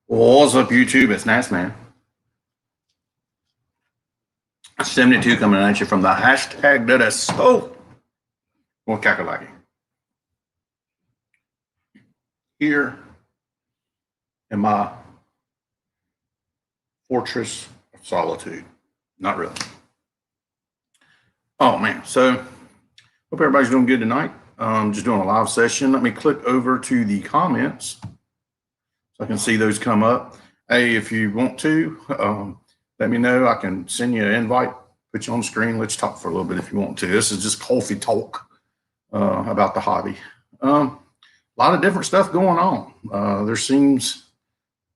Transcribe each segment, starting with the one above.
What's up, YouTube? It's Nice Man. 72 coming at you from the hashtag that is so or Kakalaki. Here in my fortress of solitude. Not really. Oh man, so hope everybody's doing good tonight. Just doing a live session. Let me click over to the comments so I can see those come up. Hey, if you want to, let me know. I can send you an invite, put you on the screen. Let's talk for a little bit if you want to. This is just coffee talk about the hobby. A lot of different stuff going on. There seems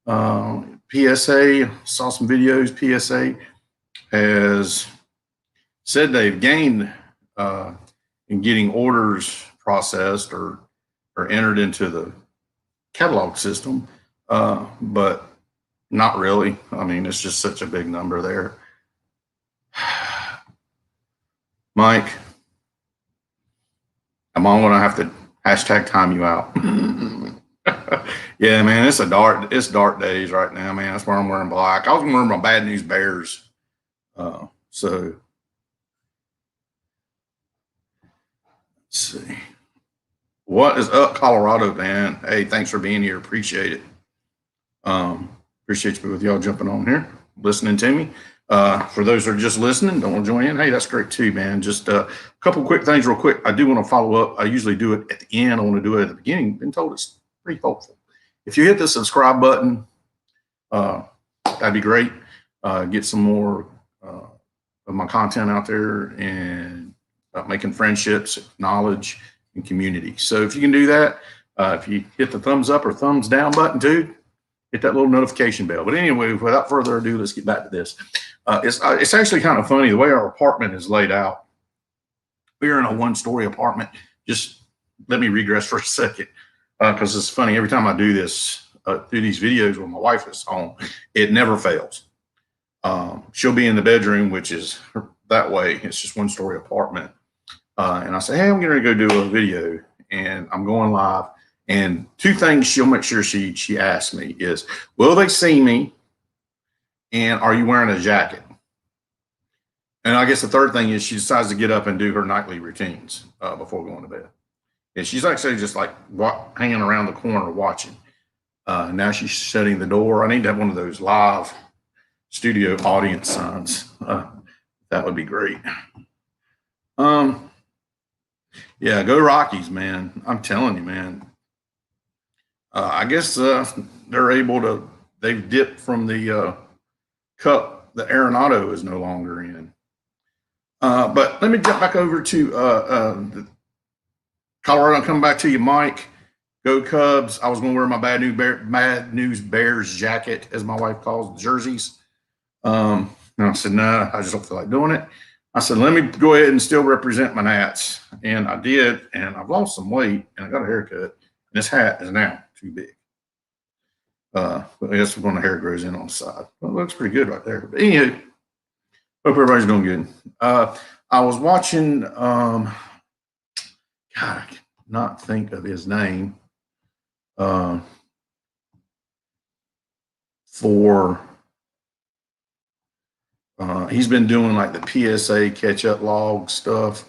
PSA, saw some videos, PSA has said they've gained in getting orders processed or entered into the catalog system, but not really. I mean, it's just such a big number there. Mike, I'm on when I have to hashtag time you out. Yeah, man, it's dark days right now, man. That's why I'm wearing black. I was wearing my Bad News Bears. So let's see. What is up, Colorado, man? Hey, thanks for being here. Appreciate it. Appreciate you with y'all jumping on here, listening to me. For those that are just listening, don't want to join in. Hey, that's great too, man. Just a couple quick things real quick. I do want to follow up. I usually do it at the end. I want to do it at the beginning. Been told it's pretty helpful. If you hit the subscribe button, that'd be great. Get some more of my content out there and making friendships, knowledge, and community. So if you can do that, if you hit the thumbs up or thumbs down button too, hit that little notification bell. But anyway, without further ado, let's get back to this. It's actually kind of funny the way our apartment is laid out. We're in a one-story apartment. Just let me regress for a second because it's funny. Every time I do this, do these videos when my wife is home, it never fails. She'll be in the bedroom, which is that way. It's just one-story apartment. And I say, hey, I'm going to go do a video, and I'm going live. And two things she'll make sure she asks me is, will they see me? And are you wearing a jacket? And I guess the third thing is she decides to get up and do her nightly routines before going to bed. And she's actually just like hanging around the corner watching. Now she's shutting the door. I need to have one of those live studio audience signs. That would be great. Yeah, go Rockies, man. I'm telling you, man. I guess they're able to, they've dipped from the cup the Arenado is no longer in. But let me jump back over to Colorado and come back to you, Mike. Go Cubs. I was going to wear my Bad News Bears jacket, as my wife calls the jerseys. And I said, no, I just don't feel like doing it. I said, let me go ahead and still represent my Nats. And I did, and I've lost some weight, and I got a haircut. And this hat is now too big. But I guess when the hair grows in on the side. Well, it looks pretty good right there. But anyway, hope everybody's doing good. I was watching, God, I cannot think of his name. He's been doing like the PSA catch-up log stuff.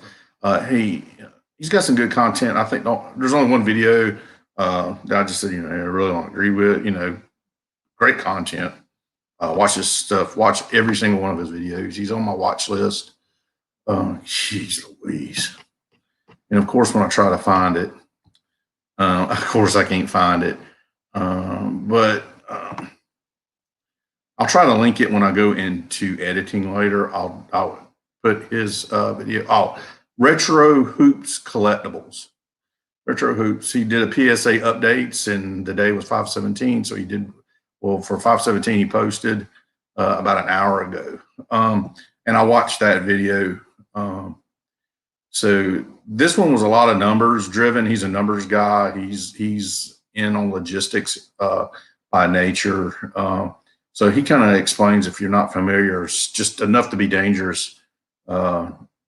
He's got some good content. I think there's only one video that I just said, I really don't agree with. Great content. Watch his stuff. Watch every single one of his videos. He's on my watch list. Jeez Louise. And of course, when I try to find it, of course I can't find it. But I'll try to link it when I go into editing later. I'll put his video. Retro Hoops Collectibles. Retro Hoops. He did a PSA updates, and the day was 5/17. So he did for 5/17. He posted about an hour ago, and I watched that video. So this one was a lot of numbers driven. He's a numbers guy. He's in on logistics by nature. So he kind of explains, if you're not familiar, it's just enough to be dangerous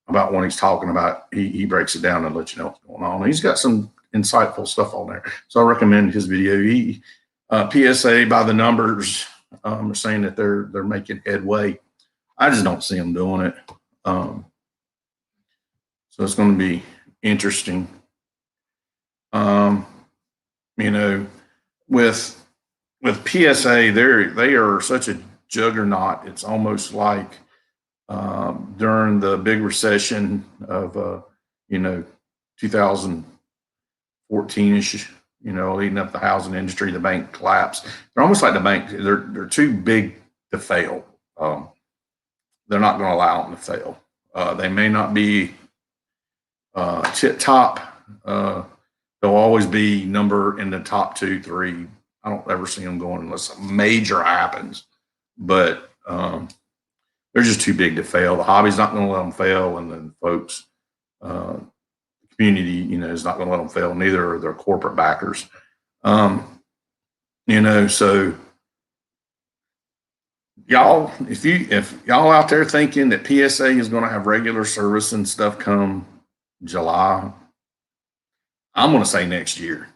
about what he's talking about. He breaks it down and lets you know what's going on. He's got some insightful stuff on there. So I recommend his video. PSA by the numbers are saying that they're making headway. I just don't see them doing it. So it's going to be interesting. You know, with PSA, they are such a juggernaut. It's almost like during the big recession of 2014ish, leading up the housing industry, the bank collapsed. They're almost like the bank. They're too big to fail. They're not going to allow them to fail. They may not be tip top. They'll always be number in the top 2, 3. I don't ever see them going unless something major happens. But they're just too big to fail. The hobby's not going to let them fail, and then folks, the community, is not going to let them fail. Neither are their corporate backers. So y'all, if y'all out there thinking that PSA is going to have regular service and stuff come July, I'm going to say next year,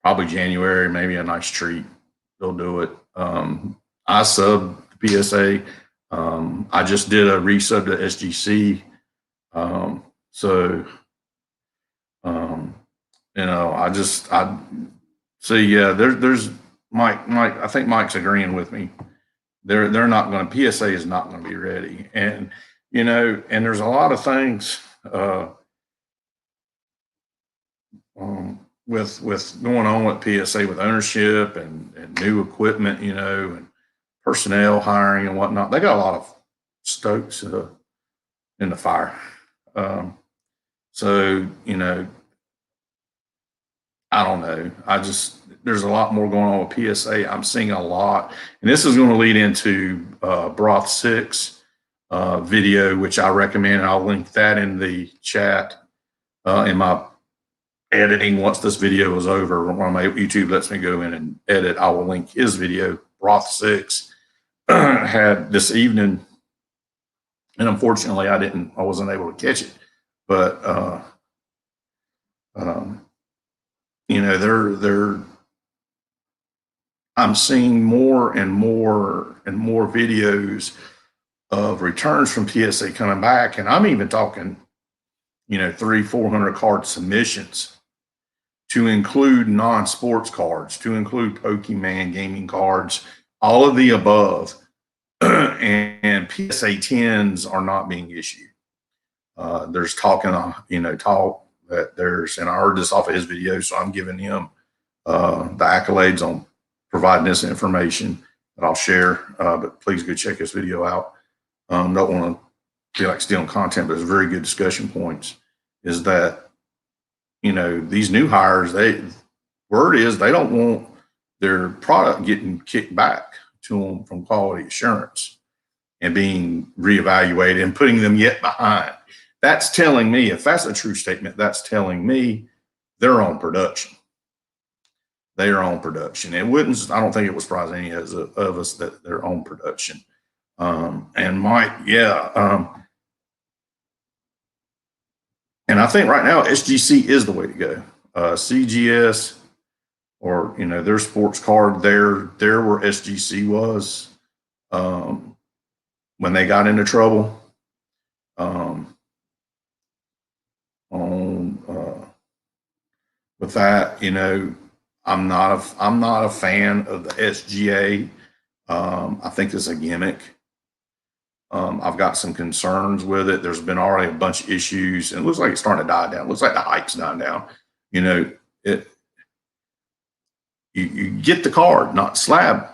probably January, maybe a nice treat. They'll do it. I sub PSA. I just did a resub to SGC. I see. Yeah, there's Mike. I think Mike's agreeing with me. They're not going to. PSA is not going to be ready, and and there's a lot of things with going on with PSA with ownership and new equipment, and personnel hiring and whatnot. They got a lot of stokes in the fire. I don't know. There's a lot more going on with PSA. I'm seeing a lot, and this is going to lead into Broth 6 video, which I recommend. I'll link that in the chat in my editing. Once this video is over, when my YouTube lets me go in and edit, I will link his video. Broth 6 had this evening, and unfortunately, I wasn't able to catch it. But I'm seeing more and more videos of returns from PSA coming back, and I'm even talking, 300-400 card submissions to include non-sports cards, to include Pokemon gaming cards, all of the above, and PSA 10s are not being issued. There's talk that there's, and I heard this off of his video, so I'm giving him the accolades on providing this information that I'll share. But please go check this video out. Don't want to feel like stealing content, but it's very good discussion points. Is that these new hires, word is they don't want their product getting kicked back to them from quality assurance and being reevaluated and putting them yet behind. That's telling me, if that's a true statement, that's telling me they're on production. They are on production. I don't think it would surprise any of us that they're on production. And Mike, and I think right now SGC is the way to go. CGS or their sports card, they're where SGC was when they got into trouble. With that, I'm not a fan of the SGA. I think it's a gimmick. I've got some concerns with it. There's been already a bunch of issues, and it looks like it's starting to die down. It looks like the hype's dying down. You get the card, not slab.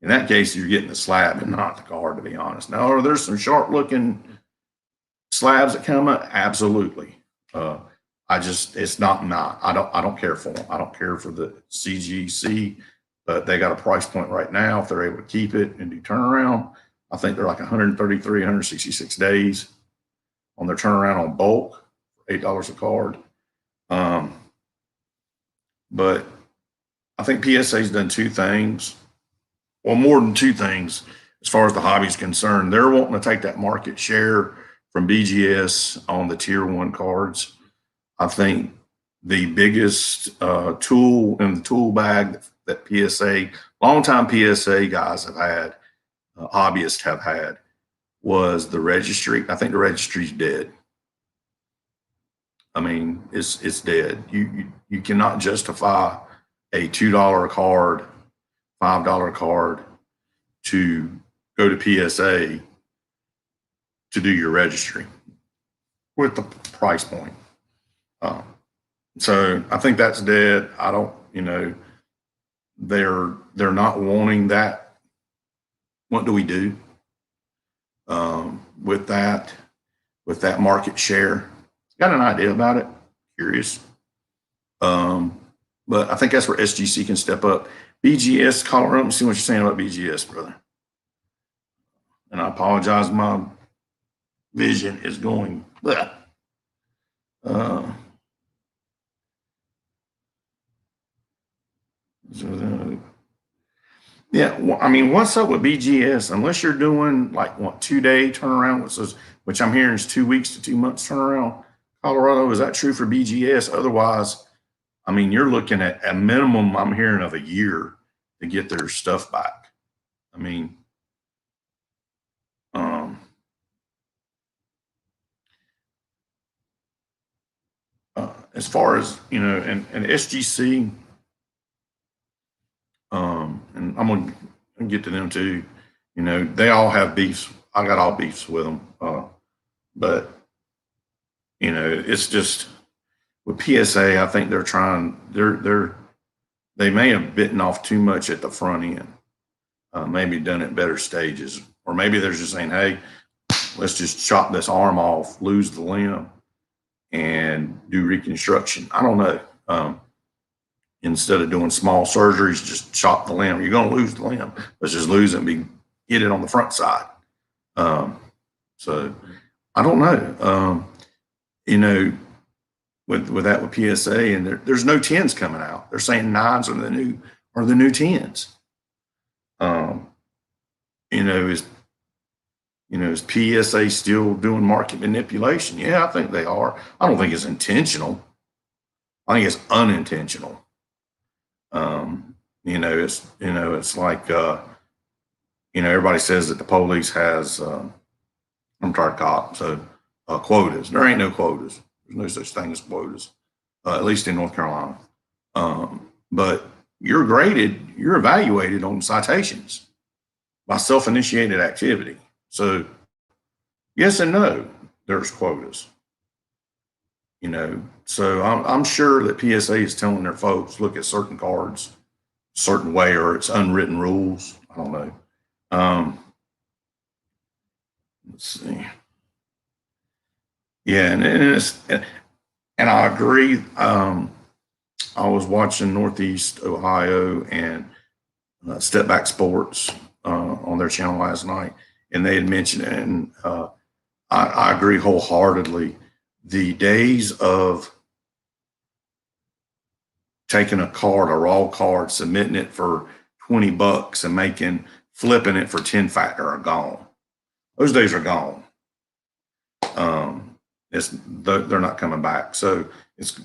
In that case, you're getting the slab and not the card, to be honest. Now, are there some sharp-looking slabs that come up? Absolutely. It's not. I don't care for them. I don't care for the CGC, but they got a price point right now. If they're able to keep it and do turnaround, I think they're like 133, 166 days on their turnaround on bulk, $8 a card. But I think PSA's done two things, well, more than two things as far as the hobby is concerned. They're wanting to take that market share from BGS on the tier 1 cards. I think the biggest tool in the tool bag that PSA, longtime PSA guys have had, hobbyists have had, was the registry. I think the registry's dead. I mean, it's dead. You cannot justify a $2 card, $5 card to go to PSA to do your registry with the price point. So I think that's dead. I don't, they're not wanting that. What do we do with that market share? Got an idea about it? Curious. But I think that's where SGC can step up. BGS, Colorado. Let me see what you're saying about BGS, brother. And I apologize, my vision is going. Yeah, well, I mean, what's up with BGS? Unless you're doing like what 2-day turnaround, which I'm hearing is 2 weeks to 2 months turnaround. Colorado, is that true for BGS? Otherwise, I mean, you're looking at a minimum, I'm hearing, of a year to get their stuff back. I mean, as far as, and SGC, and I'm going to get to them too, they all have beefs. I got all beefs with them. But, it's just with PSA, I think they're trying, they may have bitten off too much at the front end, maybe done it better stages, or maybe they're just saying, hey, let's just chop this arm off, lose the limb, and do reconstruction. I don't know. Instead of doing small surgeries, just chop the limb. You're going to lose the limb. Let's just lose it and get it on the front side. So I don't know. With that with PSA, and there's no 10s coming out. They're saying 9s are the new 10s. Is PSA still doing market manipulation? Yeah, I think they are. I don't think it's intentional. I think it's unintentional. It's like everybody says that the police has I'm trying to cop, so quotas. There ain't no quotas. There's no such thing as quotas, at least in North Carolina. But you're graded, you're evaluated on citations by self-initiated activity. So yes and no, there's quotas. So I'm sure that PSA is telling their folks, look at certain cards a certain way, or it's unwritten rules. I don't know. Let's see. Yeah, and I agree. I was watching Northeast Ohio and Step Back Sports on their channel last night, and they had mentioned it, and I agree wholeheartedly. The days of taking a raw card, submitting it for $20 and flipping it for 10 factor are gone. Those days are gone. They're not coming back. So it's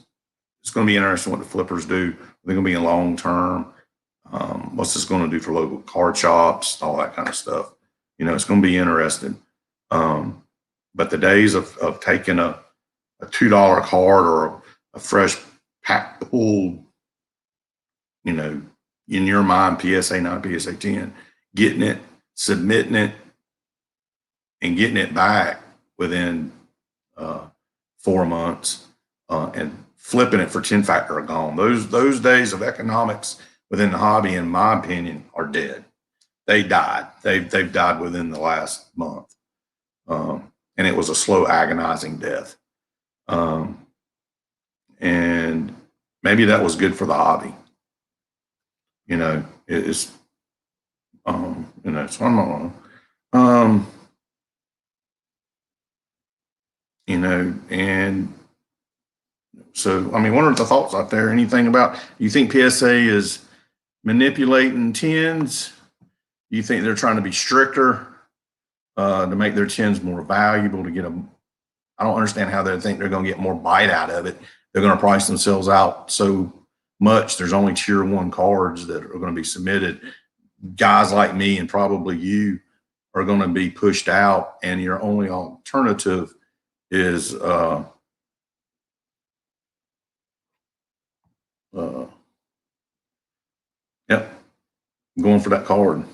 going to be interesting what the flippers do. They're going to be in long term. What's this going to do for local card shops, all that kind of stuff. It's going to be interesting. But the days of taking a $2 card or a fresh pack pulled, in your mind, PSA 9, PSA 10, getting it, submitting it, and getting it back within 4 months, and flipping it for 10 factor are gone. Those days of economics within the hobby, in my opinion, are dead. They died. They've died within the last month. And it was a slow, agonizing death. And maybe that was good for the hobby. It's, so I'm not and so, I mean, what are the thoughts out there? Anything about, you think PSA is manipulating 10s? Do you think they're trying to be stricter to make their 10s more valuable, to get them? I don't understand how they think they're going to get more bite out of it they're going to price themselves out so much. There's only tier 1 cards that are going to be submitted. Guys like me and probably you are going to be pushed out, and your only alternative is yep, going for that card.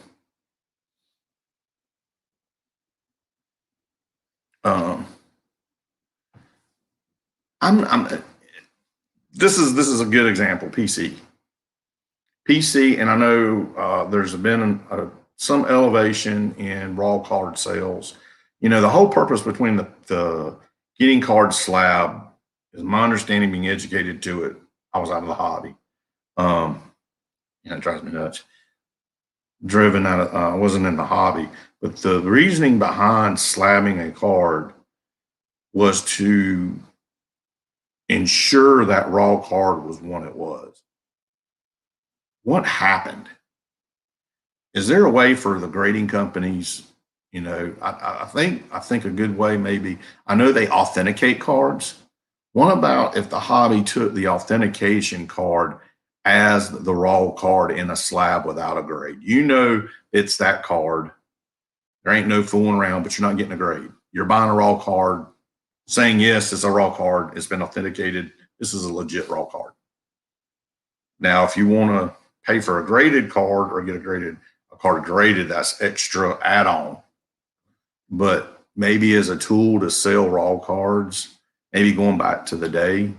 This is a good example. PC, and I know there's been some elevation in raw card sales. You know, the whole purpose between the getting card slab is my understanding, being educated to it. I was out of the hobby. It drives me nuts. Driven out of, I wasn't in the hobby, but the reasoning behind slabbing a card was to ensure that raw card was what it was. What happened? Is there a way for the grading companies? You know, I think a good way maybe. I know they authenticate cards. What about if the hobby took the authentication card as the raw card in a slab without a grade? You know, it's that card. There ain't no fooling around, but you're not getting a grade. You're buying a raw card, saying, yes, it's a raw card. It's been authenticated. This is a legit raw card. Now, if you want to pay for a graded card or get a card graded, that's extra add-on. But maybe as a tool to sell raw cards, maybe going back to the day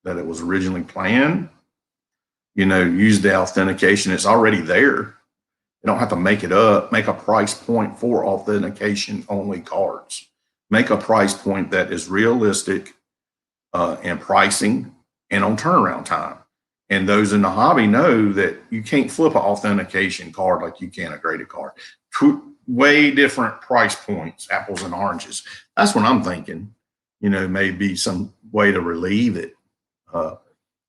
that it was originally planned, you know, use the authentication. It's already there. You don't have to make it up. Make a price point for authentication only cards. Make a price point that is realistic in pricing and on turnaround time. And those in the hobby know that you can't flip an authentication card like you can a graded card. Way different price points, apples and oranges. That's what I'm thinking. You know, maybe some way to relieve it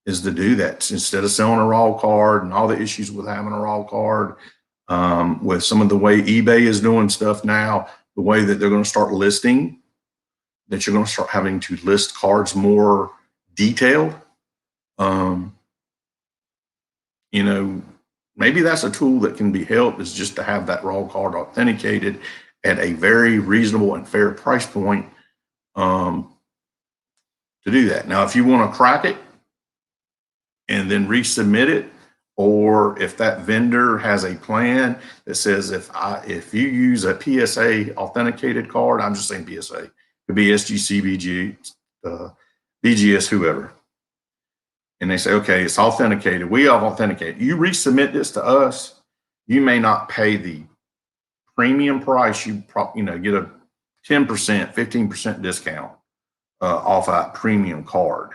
is to do that instead of selling a raw card and all the issues with having a raw card. With some of the way eBay is doing stuff now, the way that they're going to start listing, that you're going to start having to list cards more detailed. You know, maybe that's a tool that can be helped, is just to have that raw card authenticated at a very reasonable and fair price point to do that. Now, if you want to crack it and then resubmit it, or if that vendor has a plan that says if you use a PSA authenticated card, I'm just saying PSA, it could be SGC, BGS, whoever. And they say, okay, it's authenticated. We have authenticated. You resubmit this to us, you may not pay the premium price. You get a 10%, 15% discount off that premium card.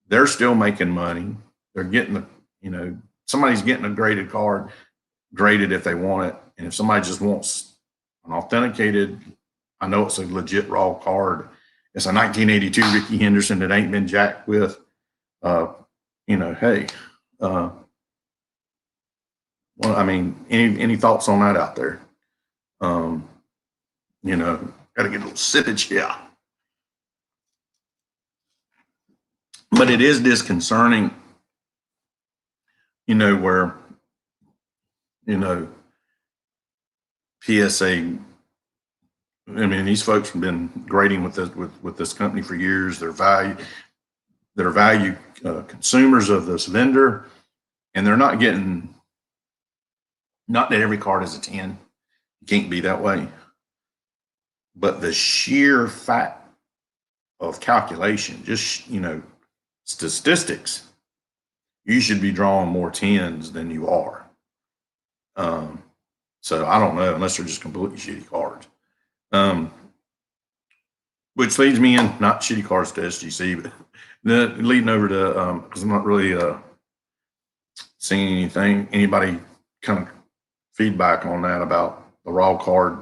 They're still making money. They're getting somebody's getting a graded card, graded if they want it. And if somebody just wants an authenticated, I know it's a legit raw card. It's a 1982 Ricky Henderson that ain't been jacked with. Hey, well, I mean, any thoughts on that out there? Got to get a little sippage here. But it is disconcerting, where, PSA, I mean, these folks have been grading with this company for years. They're value consumers of this vendor, and they're not getting, not that every card is a 10. It can't be that way. But the sheer fact of calculation, just, statistics, you should be drawing more 10s than you are. So I don't know, unless they're just completely shitty cards. Which leads me in, not shitty cards to SGC, but leading over to, because I'm not really seeing anybody kind of feedback on that about the raw card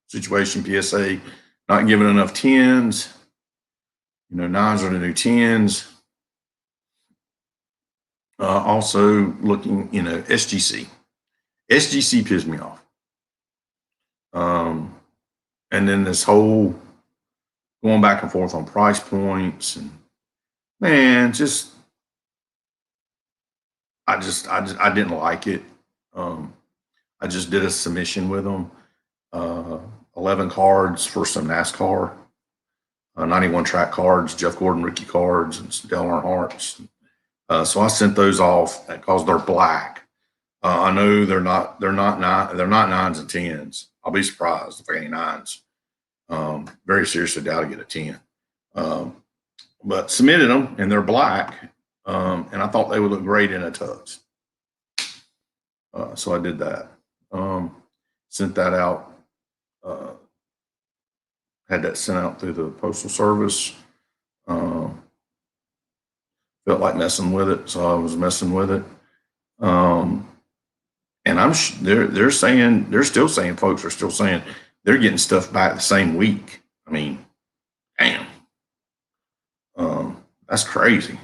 situation. PSA not giving enough 10s, 9s are the new 10s. Also looking, SGC pissed me off. And then this whole going back and forth on price points, and man, I didn't like it. Um, I just did a submission with them, uh, 11 cards for some NASCAR, 91 track cards, Jeff Gordon rookie cards, and some Dale Earnhardt's. So I sent those off because they're black. I know they're not nines and tens. I'll be surprised if they ain't nines. Very seriously doubt I get a 10. Um, but submitted them and they're black. And I thought they would look great in a tux. So I did that. Sent that out. Uh, had that sent out through the postal service. Felt like messing with it, so I was messing with it. Um, and they're saying folks are still saying they're getting stuff back the same week. I mean, damn, that's crazy.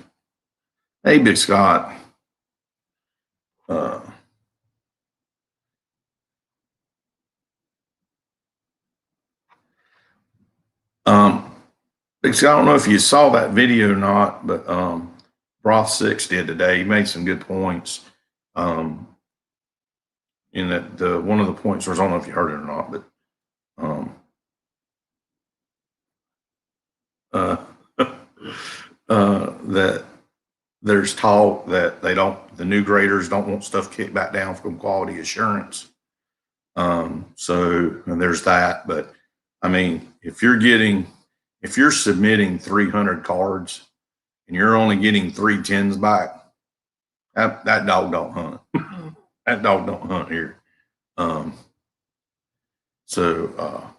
Hey, Big Scott. Uh, um, Big Scott, I don't know if you saw that video or not, but Broth Six did today. He made some good points. In that the one of the points was, I don't know if you heard it or not, but um, uh, that there's talk that the new graders don't want stuff kicked back down from quality assurance. So and there's that, but I mean, if you're submitting 300 cards and you're only getting 3 tens back, that dog don't hunt. That dog don't hunt here. Um, so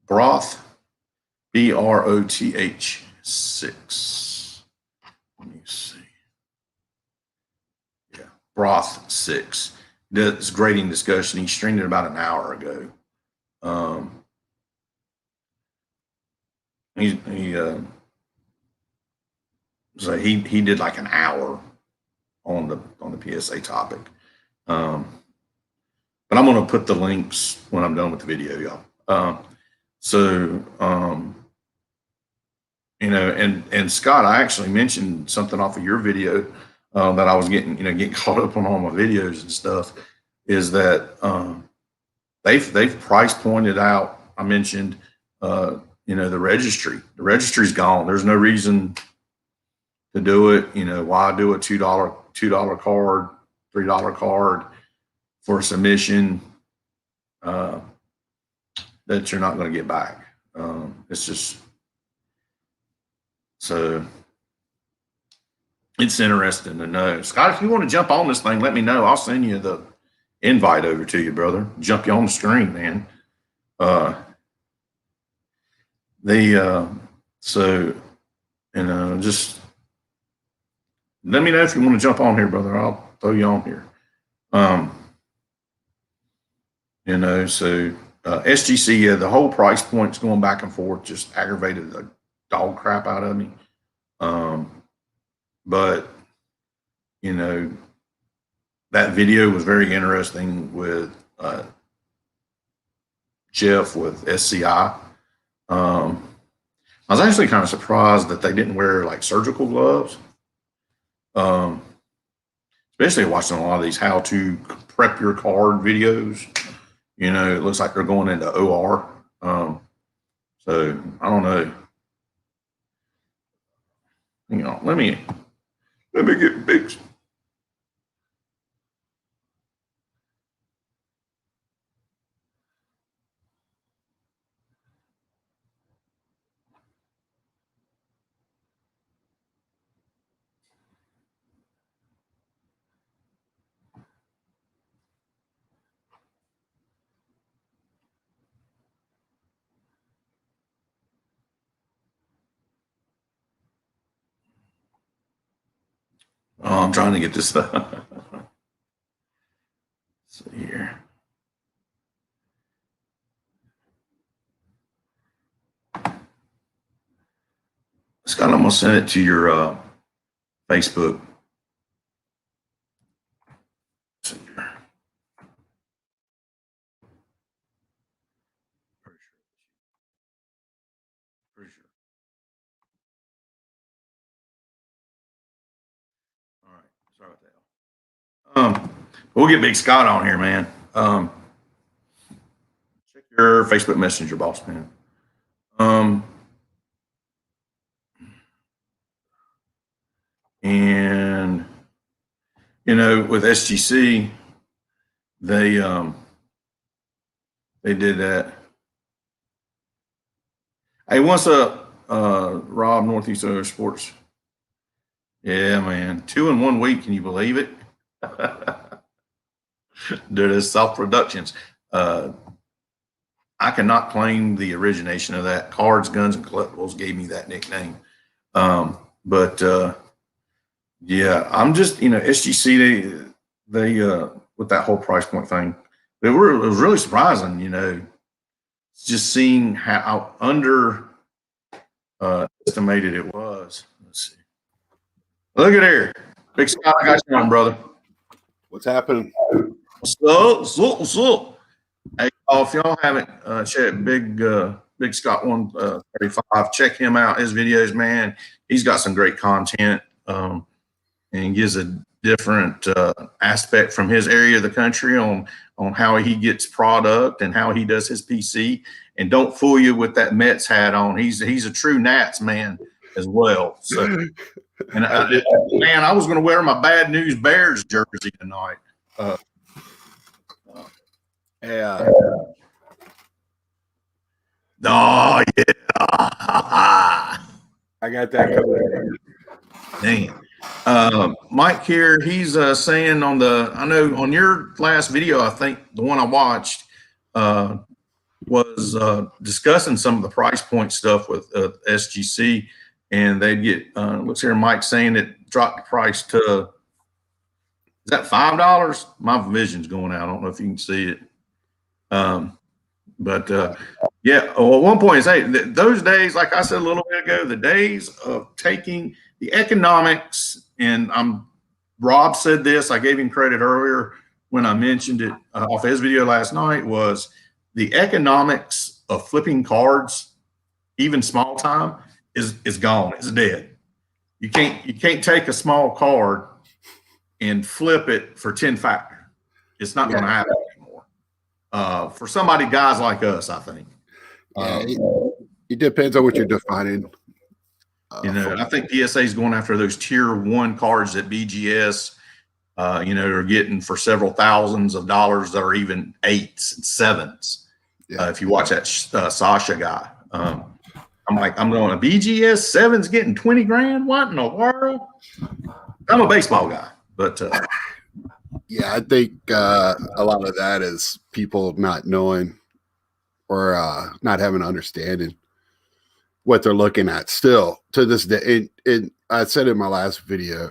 broth, BROTH 6. Let me see. Yeah, broth 6. That's grading discussion. He streamed it about an hour ago. He so he did like an hour on the PSA topic. But I'm going to put the links when I'm done with the video, y'all. So and Scott, I actually mentioned something off of your video that I was getting caught up on all my videos and stuff. Is that they've price pointed out. I mentioned the registry. The registry's gone. There's no reason to do it. Why do a $2 card, $3 card for a submission that you're not going to get back? It's just so it's interesting to know. Scott, if you want to jump on this thing, let me know. I'll send you the invite over to you, brother. Jump you on the screen, man. So just let me know if you want to jump on here, brother. I'll throw you on here. So SGC, yeah, the whole price point's going back and forth just aggravated the dog crap out of me. But that video was very interesting with Jeff with SCI. I was actually kind of surprised that they didn't wear like surgical gloves. Especially watching a lot of these how to prep your card videos. It looks like they're going into OR. So I don't know. Let me get big. Oh, I'm trying to get this stuff. Let's see here. Scott, I'm gonna send it to your Facebook. Pretty sure. We'll get Big Scott on here, man. Check your Facebook Messenger, boss man. And with SGC, they did that. Hey, what's up, Rob, Northeast Ohio Sports? Yeah, man. 2 in 1 week. Can you believe it? Dude, it's South Productions. I cannot claim the origination of that. Cards, Guns, and Collectibles gave me that nickname. But yeah, I'm just, SGC, they with that whole price point thing, it was really surprising, just seeing how estimated it was. Let's see. Look at here. Big Scott, I got you on, brother. What's happening? What's up? Hey, if y'all haven't checked Big Scott 135, check him out. His videos, man, he's got some great content, and gives a different aspect from his area of the country on how he gets product and how he does his PC. And don't fool you with that Mets hat on. He's a true Nats man as well. So, and man, I was going to wear my Bad News Bears jersey tonight. Yeah. Oh yeah. I got that coming. Damn. Mike here, he's saying I know on your last video, I think the one I watched was discussing some of the price point stuff with SGC, and they'd get, looks here, Mike saying it dropped the price to, is that $5? My vision's going out. I don't know if you can see it. But yeah, well, one point is, hey, those days, like I said a little bit ago, the days of taking the economics, and Rob said this, I gave him credit earlier when I mentioned it off his video last night, was the economics of flipping cards, even small time, is gone. It's dead. You can't take a small card and flip it for 10 factor. It's not going to happen anymore. For guys like us, I think. It depends on what you're defining. I think PSA is going after those tier 1 cards that BGS, are getting for several thousands of dollars that are even 8s and 7s. Yeah. If you watch that Sasha guy, I'm going, a BGS 7's getting 20 grand. What in the world? I'm a baseball guy, but yeah, I think a lot of that is people not knowing or not having an understanding what they're looking at still to this day. And I said in my last video,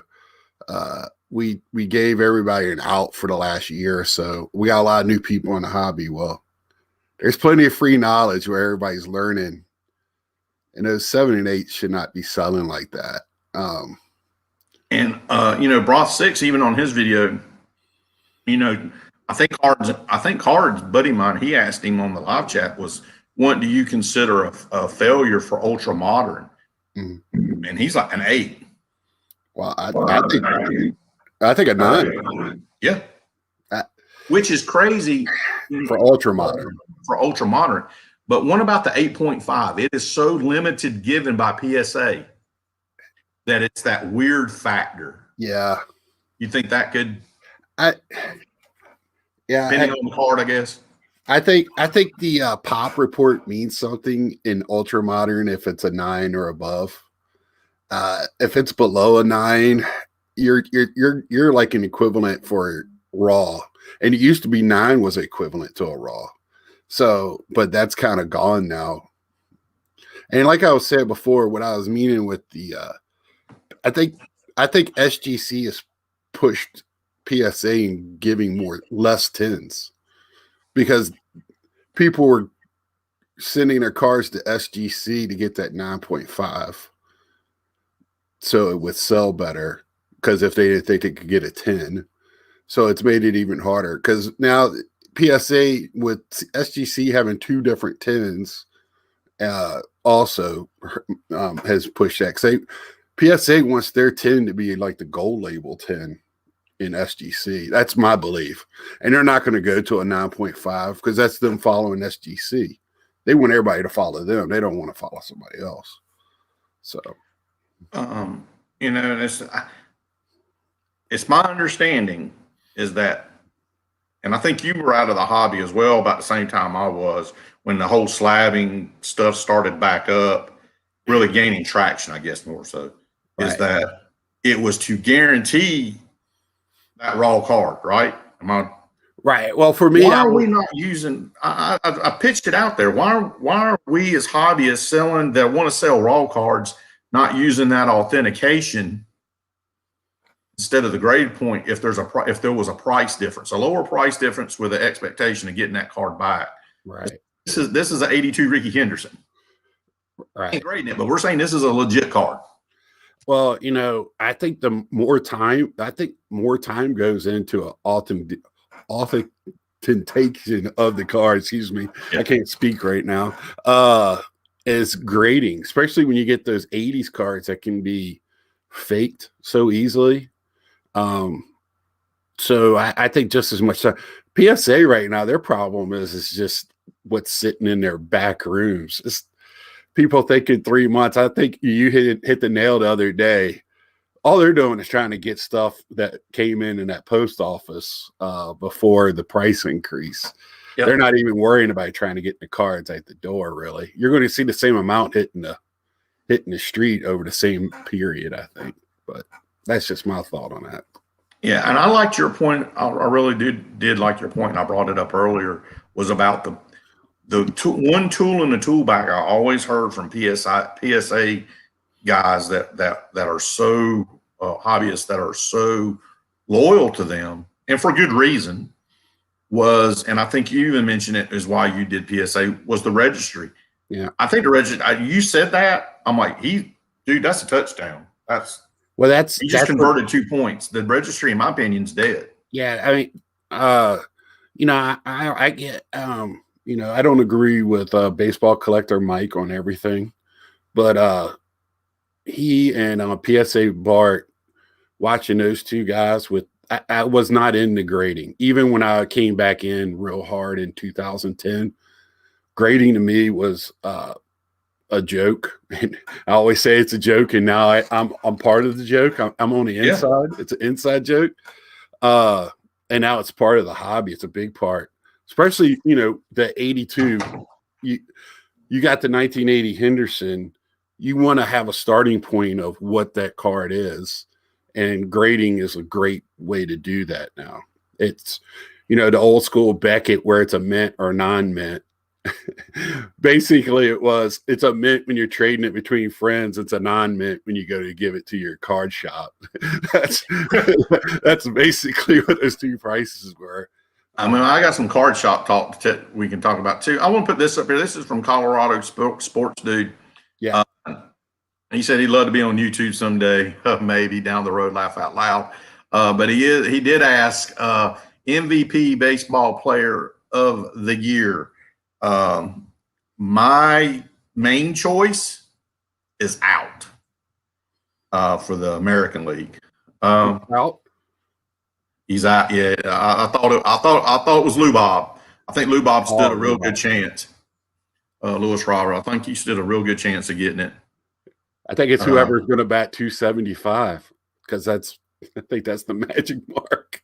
we gave everybody an out for the last year or so. We got a lot of new people in the hobby. Well, there's plenty of free knowledge where everybody's learning, and those 7 and 8 should not be selling like that. Broth 6, even on his video, I think cards, buddy of mine, he asked him on the live chat was, what do you consider a failure for ultra modern? Mm-hmm. And he's like an 8. Well, I think a 9. Yeah. Which is crazy for ultra modern. But what about the 8.5? It is so limited given by PSA that it's that weird factor. Yeah. You think that could? Depending on the card, I guess. I think the pop report means something in ultra modern if it's a 9 or above. If it's below a 9, you're like an equivalent for raw, and it used to be 9 was equivalent to a raw. So, but that's kind of gone now. And like I was saying before, what I was meaning with the, I think SGC has pushed PSA in giving less 10s because people were sending their cards to SGC to get that 9.5. So it would sell better because if they didn't think they could get a 10. So it's made it even harder because now PSA with SGC having 2 different 10s also has pushed that. Because PSA wants their 10 to be like the gold label 10 in SGC. That's my belief. And they're not going to go to a 9.5 because that's them following SGC. They want everybody to follow them. They don't want to follow somebody else. So, you know, and it's my understanding is that, and I think you were out of the hobby as well about the same time I was, when the whole slabbing stuff started back up, really gaining traction, I guess more so, is that it was to guarantee that raw card, right? Am I right? Well, for me, why are we not using? I pitched it out there. Why are we as hobbyists selling that want to sell raw cards not using that authentication instead of the grade point? If there was a price difference, a lower price difference with the expectation of getting that card back, right? This is an 82 Ricky Henderson, right? Ain't grading it, but we're saying this is a legit card. Well, you know, I think more time goes into authentication of the card. Excuse me. Yeah. I can't speak right now. Is grading, especially when you get those 80s cards that can be faked so easily. So I think just as much time. PSA right now, their problem is just what's sitting in their back rooms. It's, people think in 3 months. I think you hit the nail the other day. All they're doing is trying to get stuff that came in that post office before the price increase. Yep. They're not even worrying about trying to get the cards at the door, really. You're going to see the same amount hitting the street over the same period, I think. But that's just my thought on that. Yeah, and I liked your point. I really did like your point, and I brought it up earlier, was about the one tool in the tool bag. I always heard from PSA guys that are so hobbyists, that are so loyal to them, and for good reason, was, and I think you even mentioned it, is why you did PSA, was the registry. Yeah, I think the registry. You said that, I'm like, dude, that's a touchdown. He just converted 2 points. The registry, in my opinion, is dead. Yeah, I mean, you know, I get, you know, I don't agree with baseball collector Mike on everything, but he and PSA Bart, watching those two guys I was not into grading. Even when I came back in real hard in 2010, grading to me was a joke. And I always say it's a joke, and now I'm part of the joke. I'm on the inside. Yeah. It's an inside joke. And now it's part of the hobby. It's a big part, especially, you know, the 82. You got the 1980 Henderson. You want to have a starting point of what that card is, and grading is a great way to do that now. It's, you know, the old school Beckett where it's a mint or non-mint. Basically, it's a mint when you're trading it between friends. It's a non-mint when you go to give it to your card shop. That's basically what those two prices were. I mean, I got some card shop talk we can talk about too. I want to put this up here. This is from Colorado Sports Dude. Yeah. He said he'd love to be on YouTube someday, maybe down the road, laugh out loud. But he did ask MVP baseball player of the year. My main choice is out for the American League. Out? He's out. Yeah, I thought it was Lou Bob. I think Lou Bob stood a real good chance. Lewis Robert, I think he stood a real good chance of getting it. I think it's whoever's going to bat 275, because I think that's the magic mark.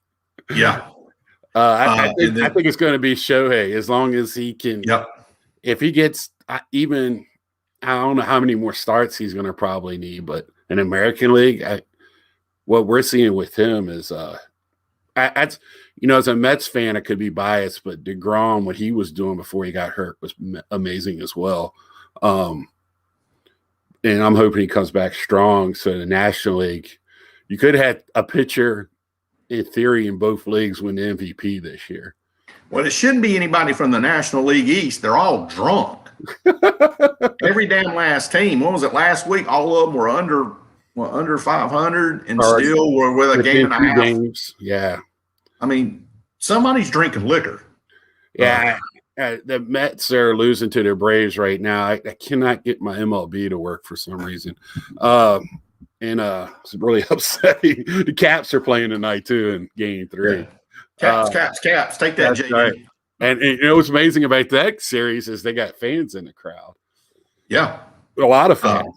Yeah. I think it's going to be Shohei, as long as he can. Yep. If he gets even, I don't know how many more starts he's going to probably need, but in American League, what we're seeing with him is, you know, as a Mets fan, I could be biased, but DeGrom, what he was doing before he got hurt was amazing as well. And I'm hoping he comes back strong. So the National League, you could have a pitcher in theory in both leagues win the MVP this year. Well, it shouldn't be anybody from the National League East. They're all drunk. Every damn last team. What was it last week? All of them were under 500 and still were with a game and a half. Games. Yeah. I mean, somebody's drinking liquor. Yeah. The Mets are losing to their Braves right now. I cannot get my MLB to work for some reason. and it's really upsetting. The Caps are playing tonight too in Game 3. Yeah. Caps. Take that, JD. Right. And you know what's amazing about that series is they got fans in the crowd. Yeah, a lot of fans.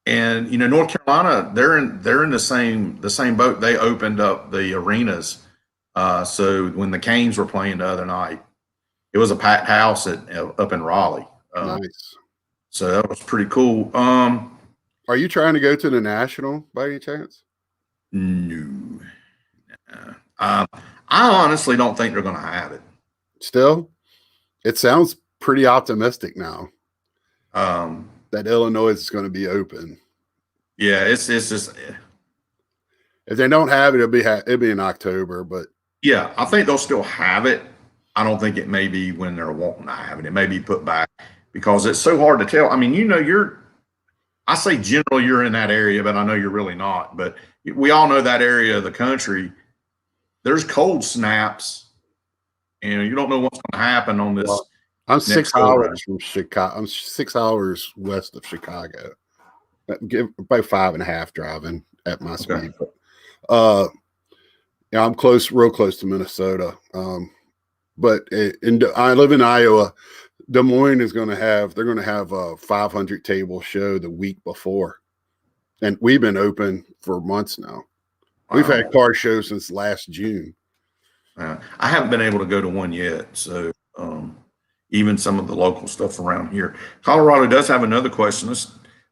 And you know, North Carolina, they're in the same boat. They opened up the arenas. So when the Canes were playing the other night, it was a packed house up in Raleigh. Nice. So that was pretty cool. Are you trying to go to the National by any chance? No. I honestly don't think they're going to have it. Still, it sounds pretty optimistic now. That Illinois is going to be open. Yeah, it's just if they don't have it, it'll be in October. But yeah, I think they'll still have it. I don't think it may be when they're wanting to have it. It may be put back because it's so hard to tell. I mean, you know, I say generally you're in that area, but I know you're really not. But we all know that area of the country. There's cold snaps, and you don't know what's going to happen on this. Well, I'm 6 hours from Chicago. I'm 6 hours west of Chicago. Give about 5.5 driving at my speed. But, yeah, I'm real close to Minnesota. But I live in Iowa. Des Moines they're going to have a 500 table show the week before, and we've been open for months now. Wow. We've had car shows since last June. I haven't been able to go to one yet, so even some of the local stuff around here. Colorado does have another question.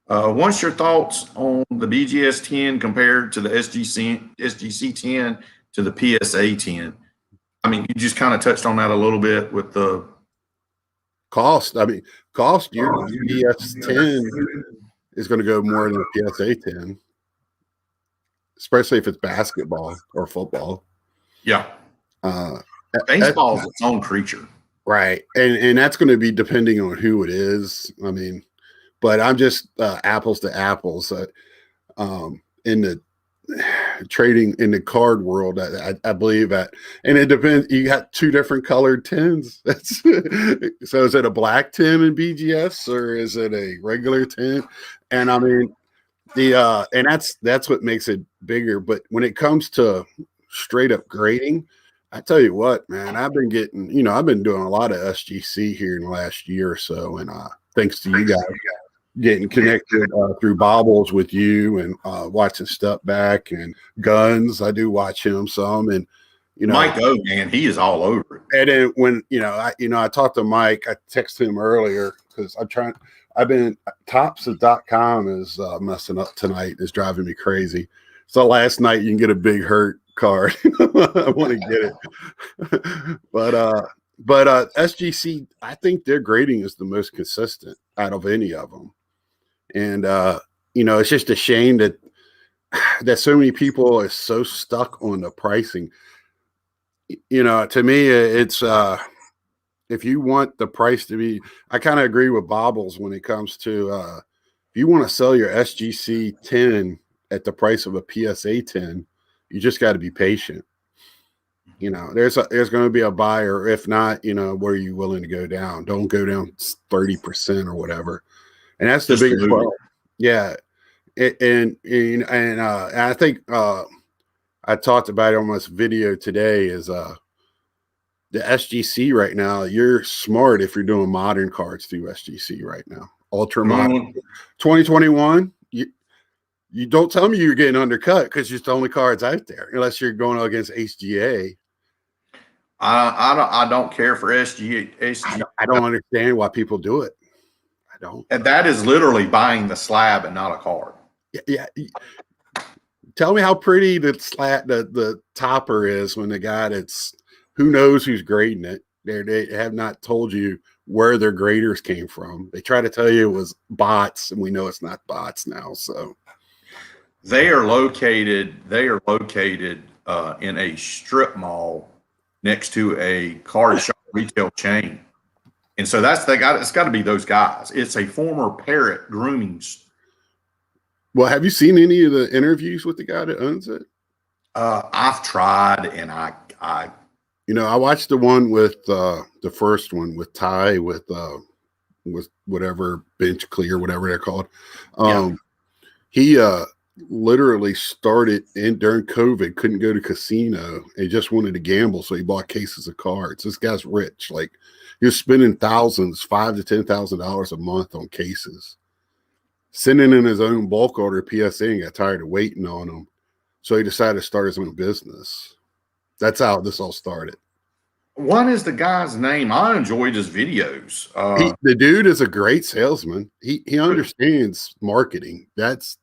What's your thoughts on the BGS 10 compared to the SGC 10 to the PSA 10? I mean, you just kind of touched on that a little bit with the cost. I mean, your BGS 10 is going to go more than the PSA 10, especially if it's basketball or football. Yeah. Baseball is its own creature. Right. And that's going to be depending on who it is. I mean, but I'm just apples to apples. In the trading in the card world, I believe that, and it depends. You got 2 different colored tins. So is it a black tin in BGS or is it a regular tin? And I mean, and that's what makes it bigger. But when it comes to straight up grading, I tell you what, man, I've been doing a lot of SGC here in the last year or so, and thanks to you guys getting connected through Bobbles with you and watching Step Back and Guns. I do watch him some, and Mike O, man, he is all over it. And then when I talked to Mike, I texted him earlier because Topps.com is messing up tonight. It's driving me crazy. So last night you can get a big hurt card. I want to get it, but SGC, I think their grading is the most consistent out of any of them, and it's just a shame that so many people are so stuck on the pricing. To me, it's if you want the price to be, I kind of agree with Bobbles when it comes to if you want to sell your SGC 10 at the price of a PSA 10, you just got to be patient. There's going to be a buyer. If not, where are you willing to go down? Don't go down 30% or whatever. And that's the biggest problem. Yeah. And I think I talked about it on this video today is the SGC right now. You're smart if you're doing modern cards through SGC right now. Ultra modern 2021. You don't tell me you're getting undercut because it's the only cards out there, unless you're going against HGA. I don't care for SGA. I don't understand why people do it. I don't. And that is literally buying the slab and not a card. Yeah. Tell me how pretty the topper is when the guy who knows who's grading it. They have not told you where their graders came from. They try to tell you it was bots, and we know it's not bots now. So they are located in a strip mall next to a card shop retail chain. And so that's the guy. It's got to be those guys. It's a former Parrot grooming. Well, have you seen any of the interviews with the guy that owns it? I've tried, and I watched the one with the first one with Ty with whatever bench clear, whatever they're called. literally started in during COVID, couldn't go to casino. He just wanted to gamble, so he bought cases of cards. This guy's rich. Like, he was spending thousands, $5,000 to $10,000 a month on cases, sending in his own bulk order PSA, and got tired of waiting on them. So he decided to start his own business. That's how this all started. What is the guy's name? I enjoyed his videos. The dude is a great salesman. He understands marketing. That's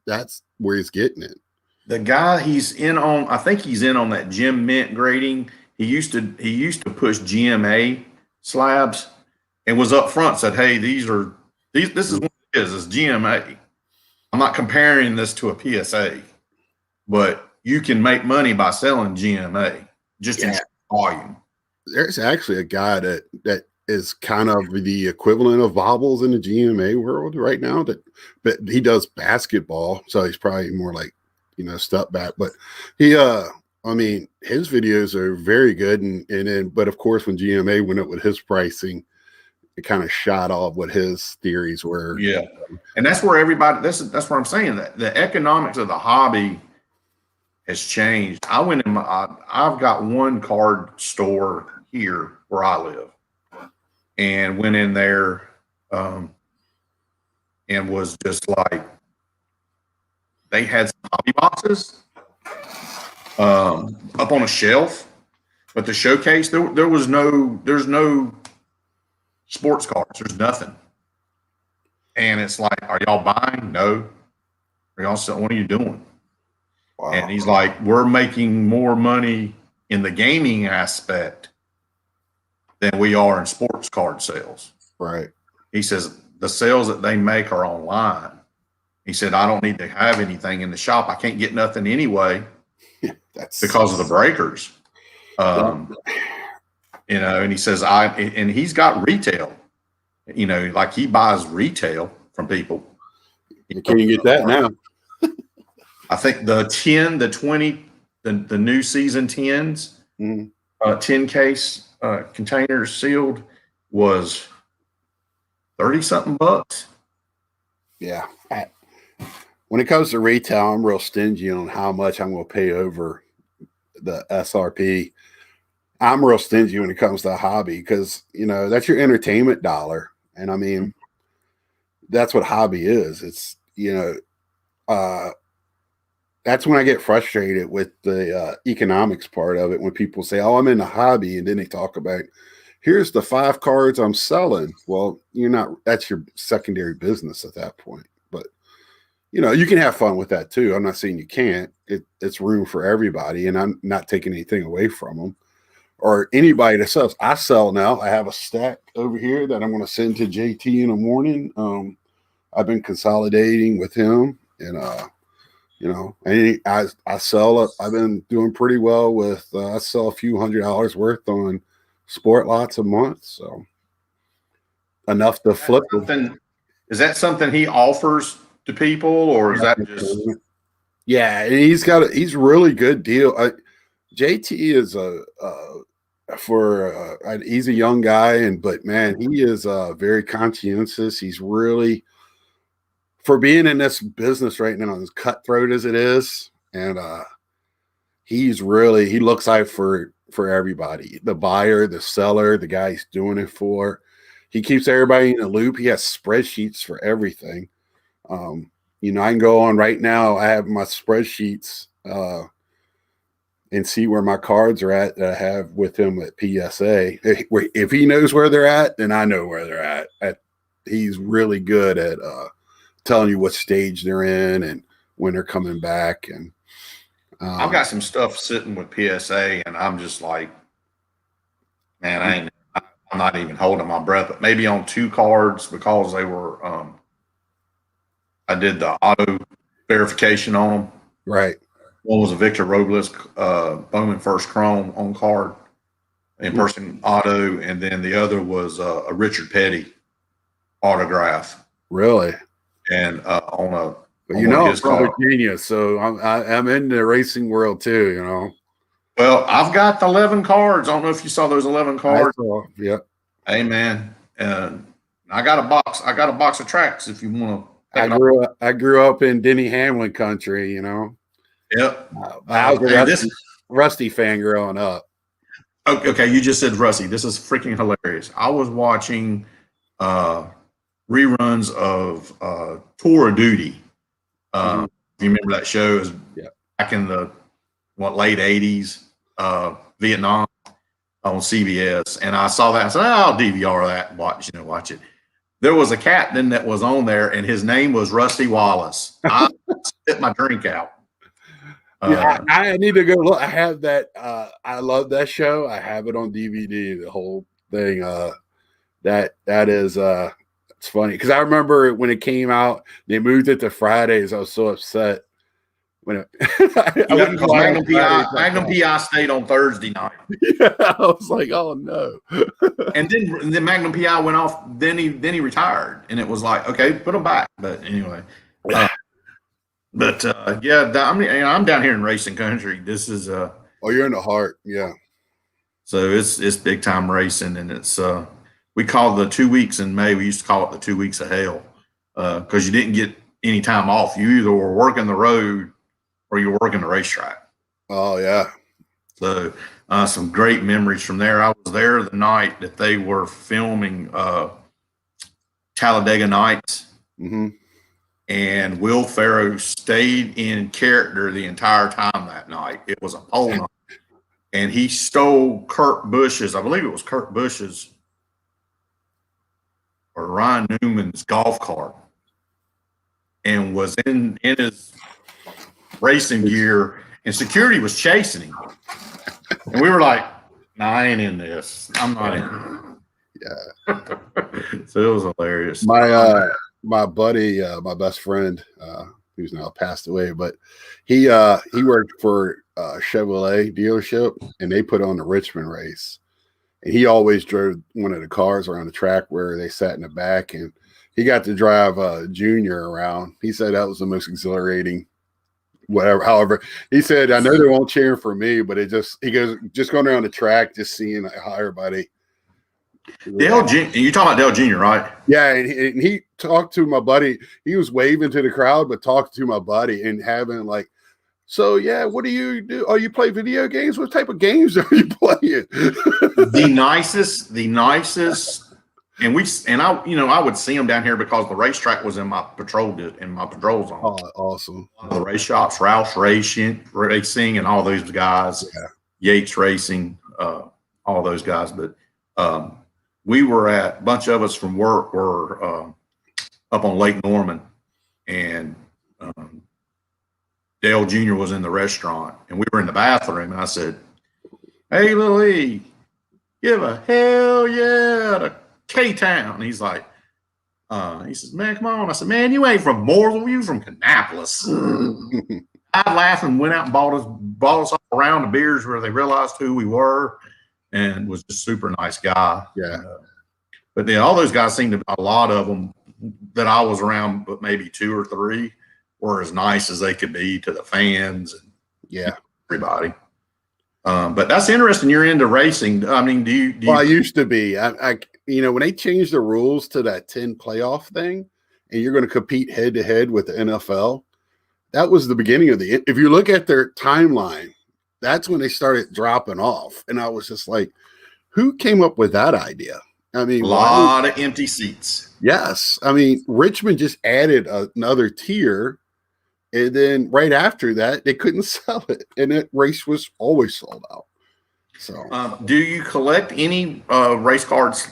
where he's getting it. The guy he's in on, I think he's in on that Gem Mint grading. He used to push GMA slabs and was up front, said, "Hey, this is what it is. It's GMA. I'm not comparing this to a PSA, but you can make money by selling GMA just in volume." There's actually a guy that is kind of the equivalent of Bobbles in the GMA world right now. But he does basketball, so he's probably more like, step back. But he, I mean, his videos are very good, and then, but of course, when GMA went up with his pricing, it kind of shot off what his theories were. Yeah, and that's where everybody. That's what I'm saying. That the economics of the hobby has changed. I went in I've got one card store here where I live, and went in there and was just like, they had some hobby boxes up on a shelf, but the showcase, there's no sports cards, there's nothing. And it's like, are y'all buying? No. Are y'all selling? What are you doing? Wow. And he's like, we're making more money in the gaming aspect than we are in sports card sales. Right. He says the sales that they make are online. He said, I don't need to have anything in the shop. I can't get nothing anyway. That's because of the breakers. And he says, and he's got retail, like he buys retail from people. Can you get that now? I think the 10, the 20, the new season 10s, 10 case containers sealed was 30 something bucks. Yeah. When it comes to retail, I'm real stingy on how much I'm going to pay over the SRP. I'm real stingy when it comes to a hobby because, that's your entertainment dollar. And I mean, that's what hobby is. It's, that's when I get frustrated with the economics part of it. When people say, oh, I'm in a hobby. And then they talk about, here's the 5 cards I'm selling. Well, that's your secondary business at that point. But, you can have fun with that too. I'm not saying you can't. It's room for everybody. And I'm not taking anything away from them or anybody that sells. I sell now. I have a stack over here that I'm going to send to JT in the morning. I've been consolidating with him and, and I sell it. I've been doing pretty well with, I sell a few $100s worth on sport lots a month. So enough to flip. Is that something he offers to people or is that just? Yeah. And he's really good deal. JT is he's a young guy but man, he is very conscientious. He's really, for being in this business right now, as cutthroat as it is, and he looks out for everybody, the buyer, the seller, the guy he's doing it for. He keeps everybody in the loop. He has spreadsheets for everything. I can go on right now. I have my spreadsheets and see where my cards are at that I have with him at PSA. If he knows where they're at, then I know where they're at. He's really good at telling you what stage they're in and when they're coming back. And I've got some stuff sitting with PSA and I'm just like, man, I'm not even holding my breath, but maybe on 2 cards because they were, I did the auto verification on them. Right. One was a Victor Robles Bowman First Chrome on card, in person auto, and then the other was a Richard Petty autograph. Really? And on a, I'm from Virginia, so I'm in the racing world too. Well, I've got the 11 cards. I don't know if you saw those 11 cards. Yeah. Hey man, and I got a box. I got a box of tracks if you want to I grew up in Denny Hamlin country, you know. Yep. I was a Hey, Rusty fan growing up. okay, you just said Rusty. This is freaking hilarious. I was watching reruns of Tour of Duty. Mhm. If you remember that show, it was Yeah. back in the late '80s, Vietnam on CBS, and I saw that. I said, "Oh, I'll DVR that, and watch it." There was a captain that was on there, and his name was Rusty Wallace. I spit my drink out. Yeah, I need to go look. I have that. I love that show. I have it on DVD. The whole thing. That is. It's funny because I remember when it came out. They moved it to Fridays. I was so upset when it. I Yeah, wouldn't because go out on Fridays. Magnum PI stayed on Thursday night. Yeah, I was like, oh no. And then Magnum PI went off. Then he retired, and it was like, okay, put him back. But anyway, yeah, I'm down here in racing country. This is Oh, you're in the heart. Yeah. so it's big time racing, and it's we call the 2 weeks in May. We used to call it the 2 weeks of hell because you didn't get any time off. You either were working the road or you were working the racetrack. Oh yeah. So some great memories from there. I was there the night that they were filming Talladega Nights, Mm-hmm. and Will Ferrell stayed in character the entire time that night. It was a pole night, and he stole Kurt Busch's, I believe it was Kurt Busch's or Ryan Newman's golf cart, and was in his racing gear, and security was chasing him. And we were like, "No, I ain't in this. I'm not in." Yeah. So it was hilarious. My buddy, my best friend, who's now passed away, but he worked for a Chevrolet dealership, and they put on the Richmond race, and he always drove one of the cars around the track where they sat in the back, and he got to drive Junior around. He said that was the most exhilarating. Whatever. However, he said, I know they won't cheer for me, but he goes, just going around the track, just seeing how everybody. Dale, you talking about Dale Jr., right? Yeah, and he talked to my buddy. He was waving to the crowd, but talking to my buddy and having like, so yeah, what do you do? Oh, you play video games? What type of games are you playing? the nicest, and I would see him down here because the racetrack was in my patrol zone. Oh, awesome! The race shops, Roush Racing, and all those guys, Yates Racing, all those guys. But we were a bunch of us from work were up on Lake Norman, and Dale Jr. was in the restaurant, and we were in the bathroom, and I said, "Hey, Lil E, give a hell yeah to K-Town." He's like, he says, "Man, come on." I said, "Man, you ain't from Mooresville, you from Kannapolis." I laughed and went out and bought us all around the beers where they realized who we were, and was just super nice guy. Yeah. But then all those guys seemed to, a lot of them that I was around, but maybe two or three, were as nice as they could be to the fans and everybody. But that's interesting. You're into racing. I mean, do you? Well, I used to be. I when they changed the rules to that 10 playoff thing, and you're going to compete head to head with the NFL, that was the beginning of the. If you look at their timeline, that's when they started dropping off, and I was just like, who came up with that idea? I mean, a lot of empty seats. Yes, I mean Richmond just added another tier. And then right after that, they couldn't sell it, and that race was always sold out. So, do you collect any race cards?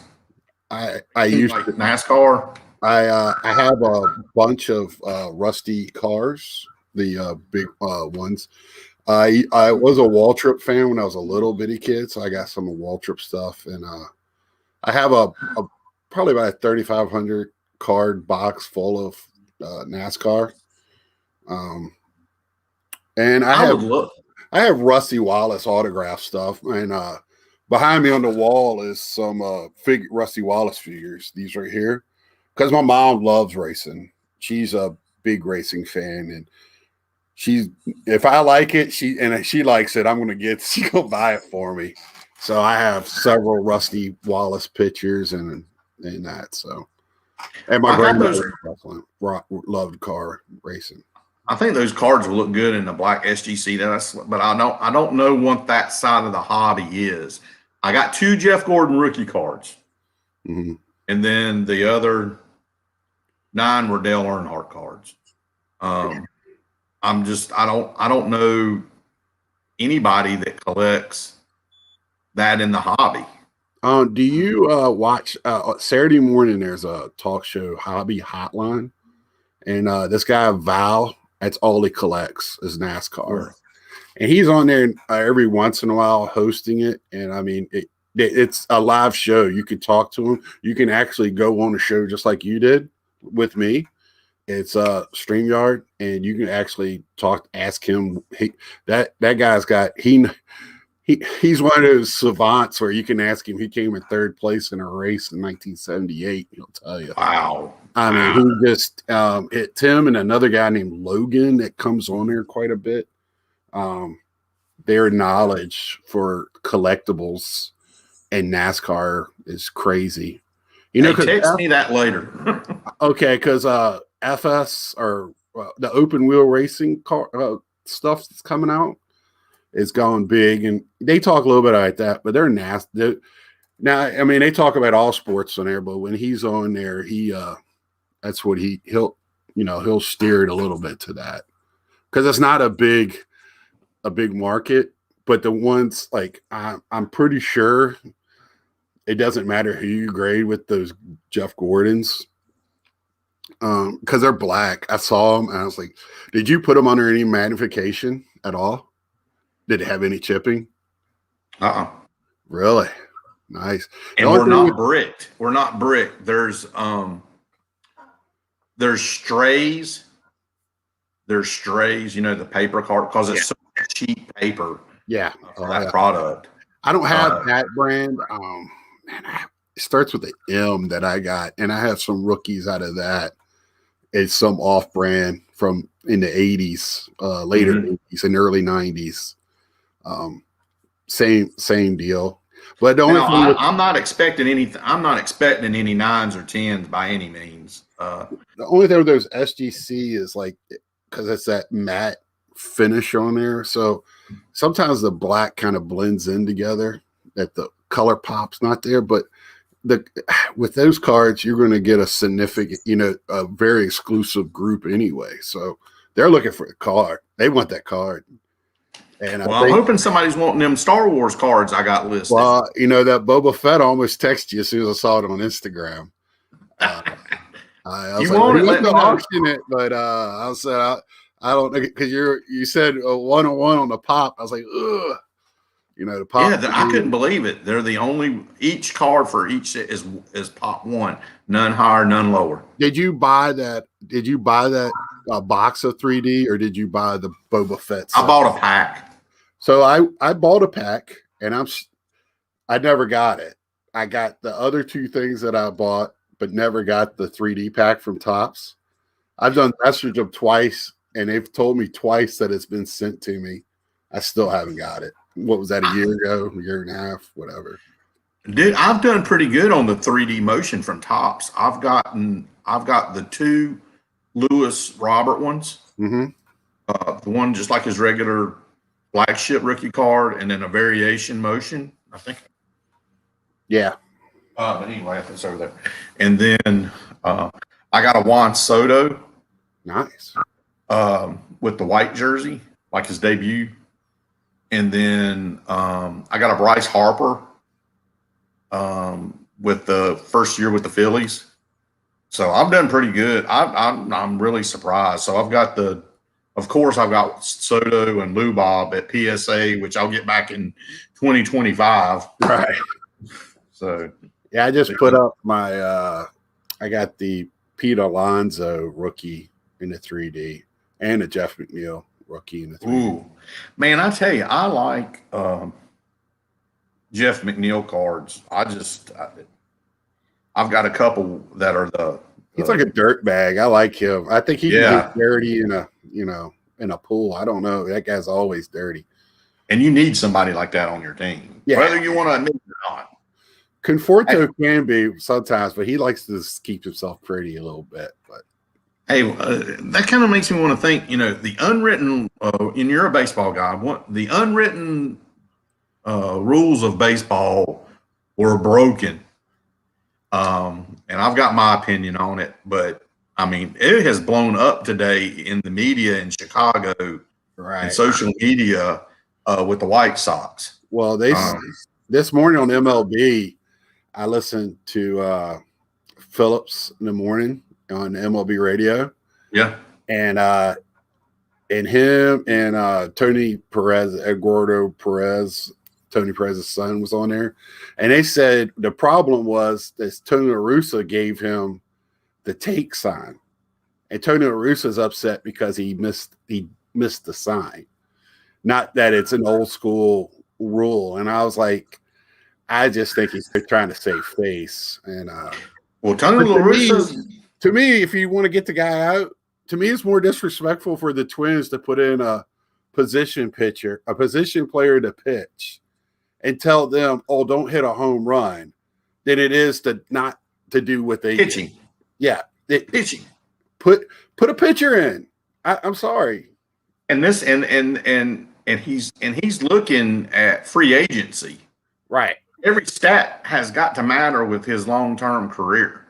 I used like to, NASCAR. I have a bunch of rusty cars, the big ones. I was a Waltrip fan when I was a little bitty kid, so I got some of Waltrip stuff, and I have a probably about a 3,500 card box full of NASCAR. And I have Rusty Wallace autograph stuff, and behind me on the wall is some Rusty Wallace figures. These right here, because my mom loves racing. She's a big racing fan, and if I like it, she likes it, I'm she's gonna buy it for me. So I have several Rusty Wallace pictures and that. So And my I thought grandmother loved car racing. I think those cards will look good in the black SGC. But I don't know what that side of the hobby is. I got 2 Jeff Gordon rookie cards, Mm-hmm. and then the other 9 were Dale Earnhardt cards. I don't know anybody that collects that in the hobby. Do you watch Saturday morning? There's a talk show, Hobby Hotline, and this guy Val, that's all he collects is NASCAR, and he's on there every once in a while hosting it. And I mean, it's a live show. You can talk to him. You can actually go on the show just like you did with me. It's StreamYard, and you can actually ask him. That guy's got he's one of those savants where you can ask him. He came in 3rd place in a race in 1978. He'll tell you. Wow. I mean, he just Tim and another guy named Logan that comes on there quite a bit. Their knowledge for collectibles and NASCAR is crazy. You know, text me that later. Okay, because FS or the open wheel racing car stuff that's coming out is going big, and they talk a little bit about that, but they're nasty. Now, I mean, they talk about all sports on there, but when he's on there, that's what he'll steer it a little bit to that, because it's not a big market, but the ones like I'm pretty sure it doesn't matter who you grade with those Jeff Gordons, because they're black. I saw them and I was like, did you put them under any magnification at all? Did it have any chipping? Really? Nice. And we're not bricked. We're not bricked. There's strays. There's strays, the paper card, because it's so cheap paper. Yeah. For that product. I don't have that brand. It starts with the M that I got, and I have some rookies out of that. It's some off brand from in the 80s, later 80s and early 90s. Same deal. But the only thing I'm not expecting anything. I'm not expecting any 9s or 10s by any means. The only thing with those SGC is like, because it's that matte finish on there, so sometimes the black kind of blends in together, that the color pop's not there. But with those cards, you're going to get a significant, a very exclusive group anyway. So they're looking for the card. They want that card. And I'm hoping somebody's wanting them Star Wars cards I got listed. Well, that Boba Fett almost texted you as soon as I saw it on Instagram. I was like, to auction it, but I said I don't know, because you said 101 on the pop. I was like, ugh. The pop. Yeah, I couldn't believe it. They're the only, each card for each set is pop 1, none higher, none lower. Did you buy that? Did you buy that box of 3D, or did you buy the Boba Fett set? I bought a pack. So I bought a pack, and I never got it. I got the other 2 things that I bought, but never got the 3D pack from Topps. I've done message them twice, and they've told me twice that it's been sent to me. I still haven't got it. What was that, a year ago, a year and a half, whatever? Dude, I've done pretty good on the 3D motion from Topps. I've got the 2 Lewis Robert ones. Mm-hmm. The one just like his regular flagship rookie card, and then a variation motion, I think. Yeah. But anyway, it's over there. And then I got a Juan Soto. Nice. With the white jersey, like his debut. And then I got a Bryce Harper with the first year with the Phillies. So I've done pretty good. I'm really surprised. So I've got of course, I've got Soto and Lou Bob at PSA, which I'll get back in 2025. Right. So yeah, I just put up my I got the Pete Alonso rookie in the 3D and a Jeff McNeil rookie in the 3D. Ooh, man, I tell you, I like Jeff McNeil cards. I've got a couple that are he's like a dirt bag. I like him. I think he can get dirty in a pool. I don't know. That guy's always dirty. And you need somebody like that on your team, whether you want to admit it or not. Conforto can be sometimes, but he likes to keep himself pretty a little bit. But Hey, that kind of makes me want to think. The unwritten, and you're a baseball guy. What the unwritten rules of baseball were broken, and I've got my opinion on it. But I mean, it has blown up today in the media in Chicago and social media with the White Sox. Well, this morning on MLB, I listened to Phillips in the morning on MLB radio. Yeah. And him and Tony Perez, Eduardo Perez, Tony Perez's son, was on there. And they said the problem was that Tony La Russa gave him the take sign. And Tony La Russa's upset because he missed the sign. Not that it's an old school rule. And I was like, I just think he's trying to save face. And well, Tony La Russa, to me, if you want to get the guy out, to me, it's more disrespectful for the Twins to put in a position player to pitch and tell them, "Oh, don't hit a home run," than it is to not to do what they pitching. Do. Yeah, pitching. Put a pitcher in. I'm sorry. And this and he's looking at free agency. Right. Every stat has got to matter with his long-term career.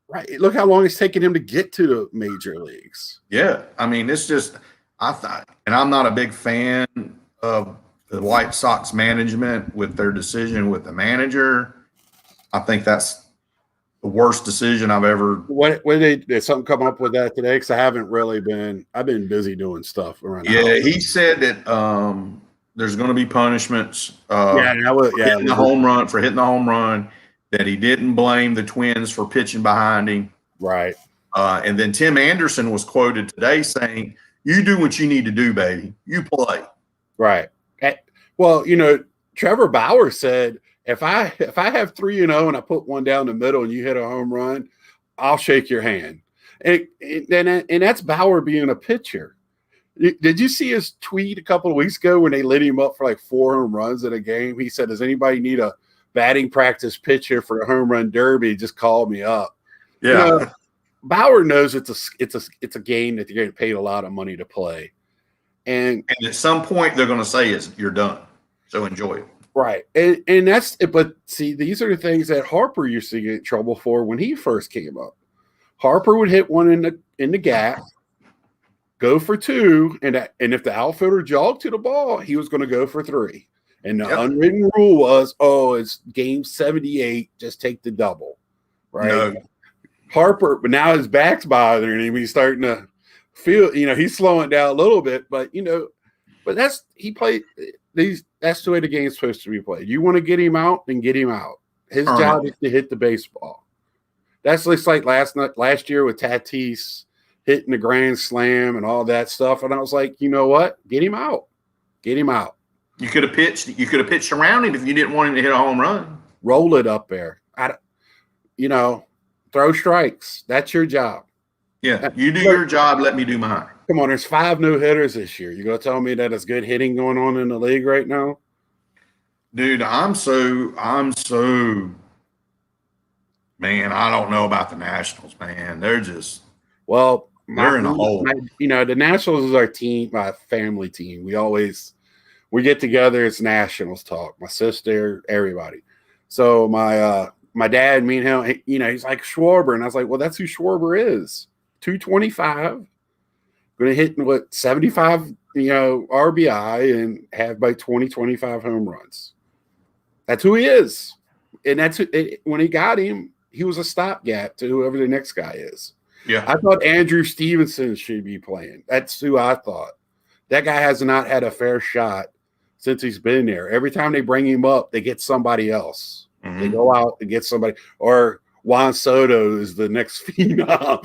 Right. Look how long it's taken him to get to the major leagues. Yeah. I mean, it's just, I thought, and I'm not a big fan of the White Sox management with their decision with the manager. I think that's the worst decision I've ever. Did something come up with that today? Because I haven't really been, I've been busy doing stuff around. Yeah. He said that there's going to be punishments. Hitting the home run. That he didn't blame the Twins for pitching behind him. Right. And then Tim Anderson was quoted today saying, "You do what you need to do, baby. You play." Right. Well, Trevor Bauer said, if I have 3-0 and I put one down the middle and you hit a home run, I'll shake your hand. And that's Bauer being a pitcher. Did you see his tweet a couple of weeks ago when they lit him up for like 4 home runs in a game? He said, "Does anybody need a batting practice pitcher for a home run derby? Just call me up." Yeah. Bauer knows it's a game that they're getting paid a lot of money to play. And at some point they're going to say you're done. So enjoy it. Right. And that's it. But see, these are the things that Harper used to get in trouble for when he first came up. Harper would hit one in the gap, go for 2, and if the outfielder jogged to the ball, he was going to go for 3. And the unwritten rule was, it's game 78, just take the double. Right. No. Harper, but now his back's bothering him. He's starting to feel, he's slowing down a little bit, but but that's the way the game's supposed to be played. You want to get him out, then get him out. His job is to hit the baseball. That's just like last year with Tatis hitting the grand slam and all that stuff. And I was like, you know what? Get him out. Get him out. You could have pitched around him if you didn't want him to hit a home run. Roll it up there. Throw strikes. That's your job. Yeah, you do your job. Let me do mine. Come on, there's 5 no-hitters this year. You gonna tell me that it's good hitting going on in the league right now? Dude, I'm so man, I don't know about the Nationals, man. They're just they're in a hole. The Nationals is our team, my family team. We get together, it's Nationals talk. My sister, everybody. So my dad, me and him, he's like Schwarber, and I was like, well, that's who Schwarber is. 225, going to hit 75, RBI and have by 25 home runs. That's who he is. And when he got him, he was a stopgap to whoever the next guy is. Yeah. I thought Andrew Stevenson should be playing. That's who I thought. That guy has not had a fair shot since he's been there. Every time they bring him up, they get somebody else. Mm-hmm. They go out and get somebody, or Juan Soto is the next phenom.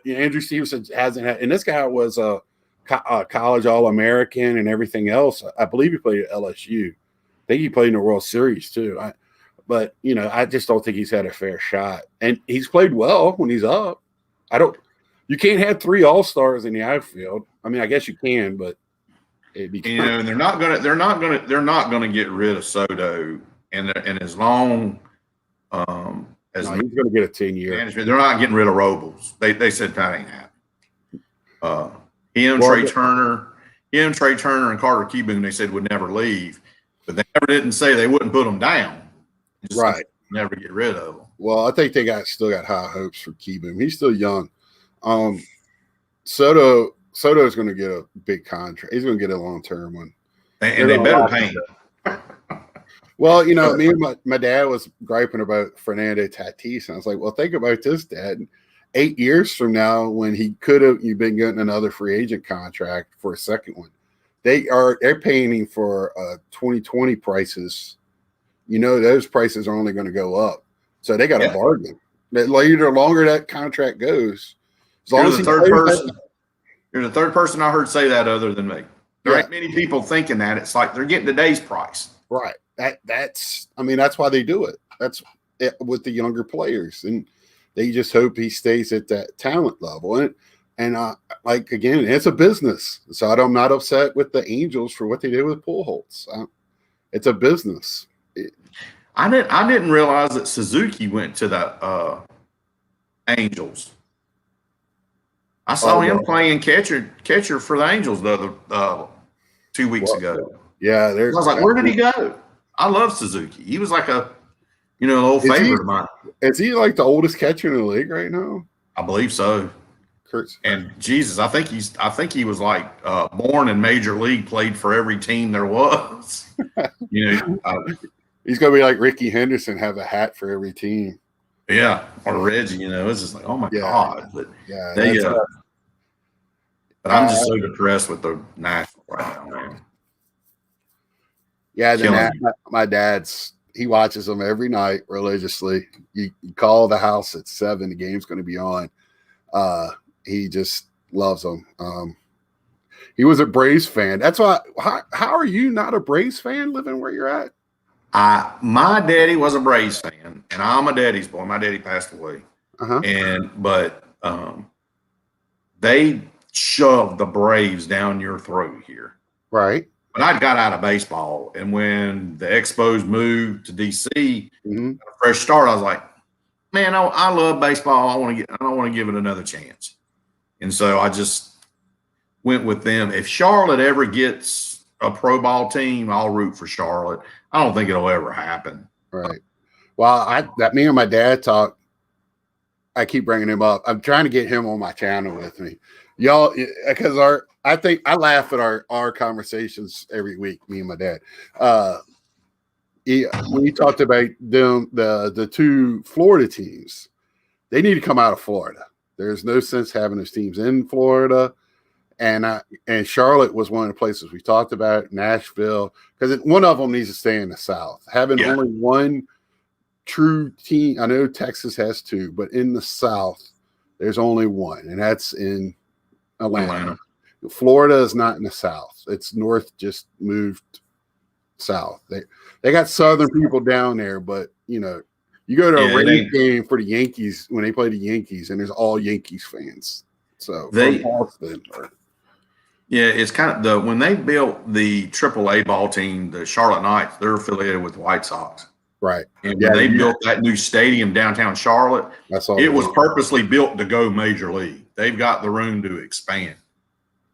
Andrew Stevenson hasn't had, and this guy was a college All-American and everything else. I believe he played at LSU. I think he played in the World Series too. I just don't think he's had a fair shot. And he's played well when he's up. You can't have 3 All-Stars in the outfield. I mean, I guess you can, but it'd be and they're not gonna get rid of Soto. And as long As No, he's going to get a 10-year. management. They're not getting rid of Robles. They said that ain't happening. Him, Well, Trey Turner, and Carter Keyboom, they said would never leave, but they never didn't say they wouldn't put them down. Just right. Never get rid of them. Well, I think they still got high hopes for Keyboom. He's still young. Soto's going to get a big contract. He's going to get a long-term one. And they better pay him. Well, me and my dad was griping about Fernando Tatis, and I was like, well, think about this, Dad. 8 years from now, when you've been getting another free agent contract for a second one, they're paying him for 2020 prices. Those prices are only going to go up. So they got a bargain. The longer that contract goes, as long as you're the third person I heard say that other than me. There ain't many people thinking that. It's like they're getting today's price. Right. That's why they do it. That's it with the younger players, and they just hope he stays at that talent level. And again, it's a business. So I'm not upset with the Angels for what they did with Pujols. It's a business. I didn't realize that Suzuki went to the Angels. I saw him playing catcher for the Angels the other 2 weeks ago. Yeah, I was like, where did he go? I love Suzuki. He was like an old favorite of mine. Is he like the oldest catcher in the league right now? I believe so. And Jesus, I think he was like born in Major League, played for every team there was. He's gonna be like Ricky Henderson, have a hat for every team. Yeah, or Reggie. It's just like, oh my God. But but I'm just so depressed with the National right now, man. Yeah, my dad's, he watches them every night religiously. You call the house at 7, the game's going to be on. He just loves them. He was a Braves fan. That's why. How are you not a Braves fan living where you're at? My daddy was a Braves fan, and I'm a daddy's boy. My daddy passed away, but they shoved the Braves down your throat here, right? But I got out of baseball, and when the Expos moved to DC, a fresh start, I was like, man, I love baseball. I don't want to give it another chance, and so I just went with them. If Charlotte ever gets a pro ball team, I'll root for Charlotte. I don't think it'll ever happen. Right. Well, me and my dad talk. I keep bringing him up. I'm trying to get him on my channel with me, y'all, because I think I laugh at our conversations every week. Me and my dad. We talked about them, the two Florida teams. They need to come out of Florida. There's no sense having those teams in Florida. And Charlotte was one of the places we talked about, Nashville, because one of them needs to stay in the South. Having only one true team, I know Texas has two, but in the South, there's only one, and that's in Atlanta. Florida is not in the South. It's north, just moved south. They got Southern people down there, but you go to a Rays game for the Yankees when they play the Yankees, and there's all Yankees fans. So Boston. It's kind of when they built the AAA ball team, the Charlotte Knights, they're affiliated with the White Sox. Right. And when they built that new stadium downtown Charlotte, it was purposely built to go major league. They've got the room to expand.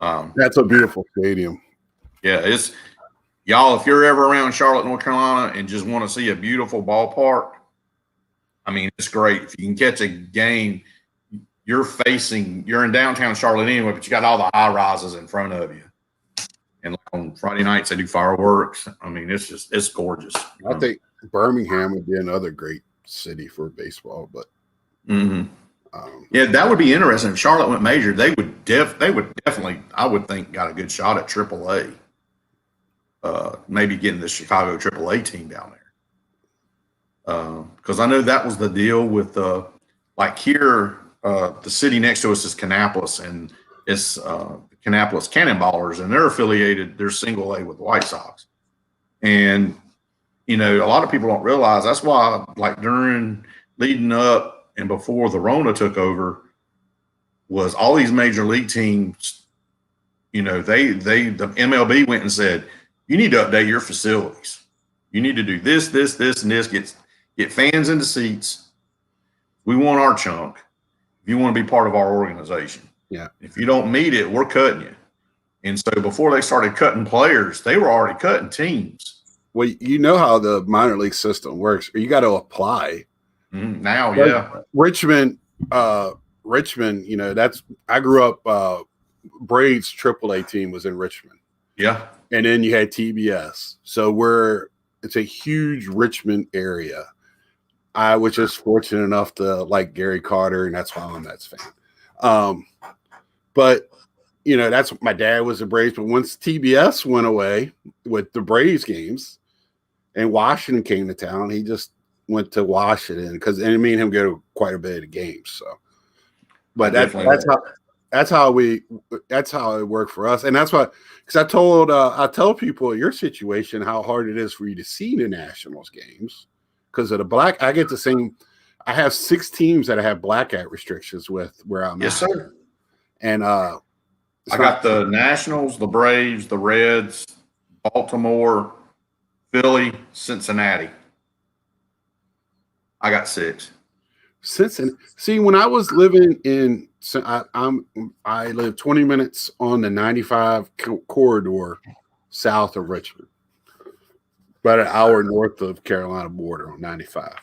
That's a beautiful stadium. Yeah, it's y'all, if you're ever around Charlotte, North Carolina and just want to see a beautiful ballpark, I mean, it's great. If you can catch a game, you're in downtown Charlotte anyway, but you got all the high rises in front of you. And on Friday nights, they do fireworks. I mean, it's gorgeous. I think Birmingham would be another great city for baseball, but that would be interesting. If Charlotte went major, they would definitely, I would think, got a good shot at AAA. Maybe getting the Chicago AAA team down there. Because I know that was the deal with like here. The city next to us is Kannapolis, and it's Kannapolis Cannonballers, and they're affiliated. They're single A with the White Sox, and a lot of people don't realize that's why, like leading up and before the Rona took over, was all these major league teams. The MLB went and said, you need to update your facilities. You need to do this, and this. get fans into seats. We want our chunk. If you want to be part of our organization. Yeah. If you don't meet it, we're cutting you. And so before they started cutting players, they were already cutting teams. Well, you know how the minor league system works. You got to apply. Now, Like yeah. Richmond, you know, I grew up, Braves AAA team was in Richmond. Yeah. And then you had TBS. So it's a huge Richmond area. I was just fortunate enough to like Gary Carter, and that's why I'm a Mets fan. But you know, that's my dad was a Braves. But once TBS went away with the Braves games, and Washington came to town, he just went to Washington and me and him go to quite a bit of games. So, but that's how it worked for us, and that's why because I tell people your situation how hard it is for you to see the Nationals games. Because of the black, I get the same. I have 6 teams that I have blackout restrictions with where I'm yes, at. sir. And I got the Nationals, the Braves, the Reds, Baltimore, Philly, Cincinnati. I got 6. Cincinnati. See, when I was living in, I live 20 minutes on the 95 corridor south of Richmond. About an hour north of Carolina border on 95.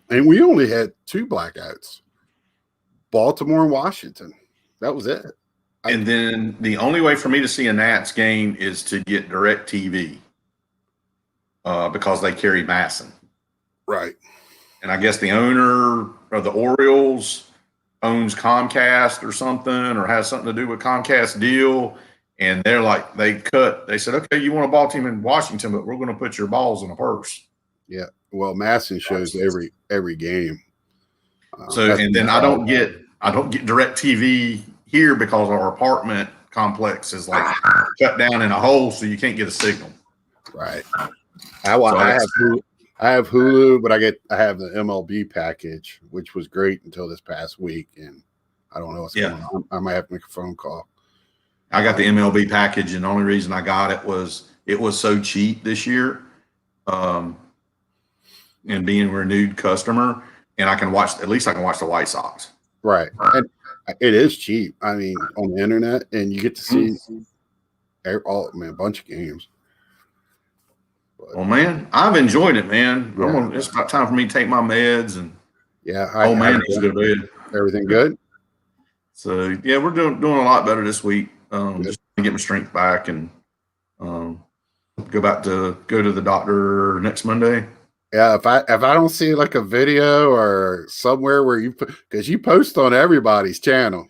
And we only had 2 blackouts, Baltimore and Washington. That was it. And then the only way for me to see a Nats game is to get direct TV because they carry Masson. Right. And I guess the owner of the Orioles owns Comcast or something or has something to do with Comcast deal. And they're like, they said, okay, you want a ball team in Washington, but we're going to put your balls in a purse. Yeah. Well, Masson shows every game. And then I don't get direct TV here because our apartment complex is like cut down in a hole, so you can't get a signal. Right. I have Hulu, but I have the MLB package, which was great until this past week, and I don't know what's going on. I might have to make a phone call. I got the MLB package, and the only reason I got it was so cheap this year, and being a renewed customer, and I can watch the White Sox. Right, and it is cheap. I mean, on the internet, and you get to see a bunch of games. But, well, man, I've enjoyed it, man. Yeah. It's about time for me to take my meds, and man, needs to go to bed. Everything good? So yeah, we're doing a lot better this week. Just to get my strength back and go to the doctor next Monday. Yeah, if I don't see like a video or somewhere where because you post on everybody's channel.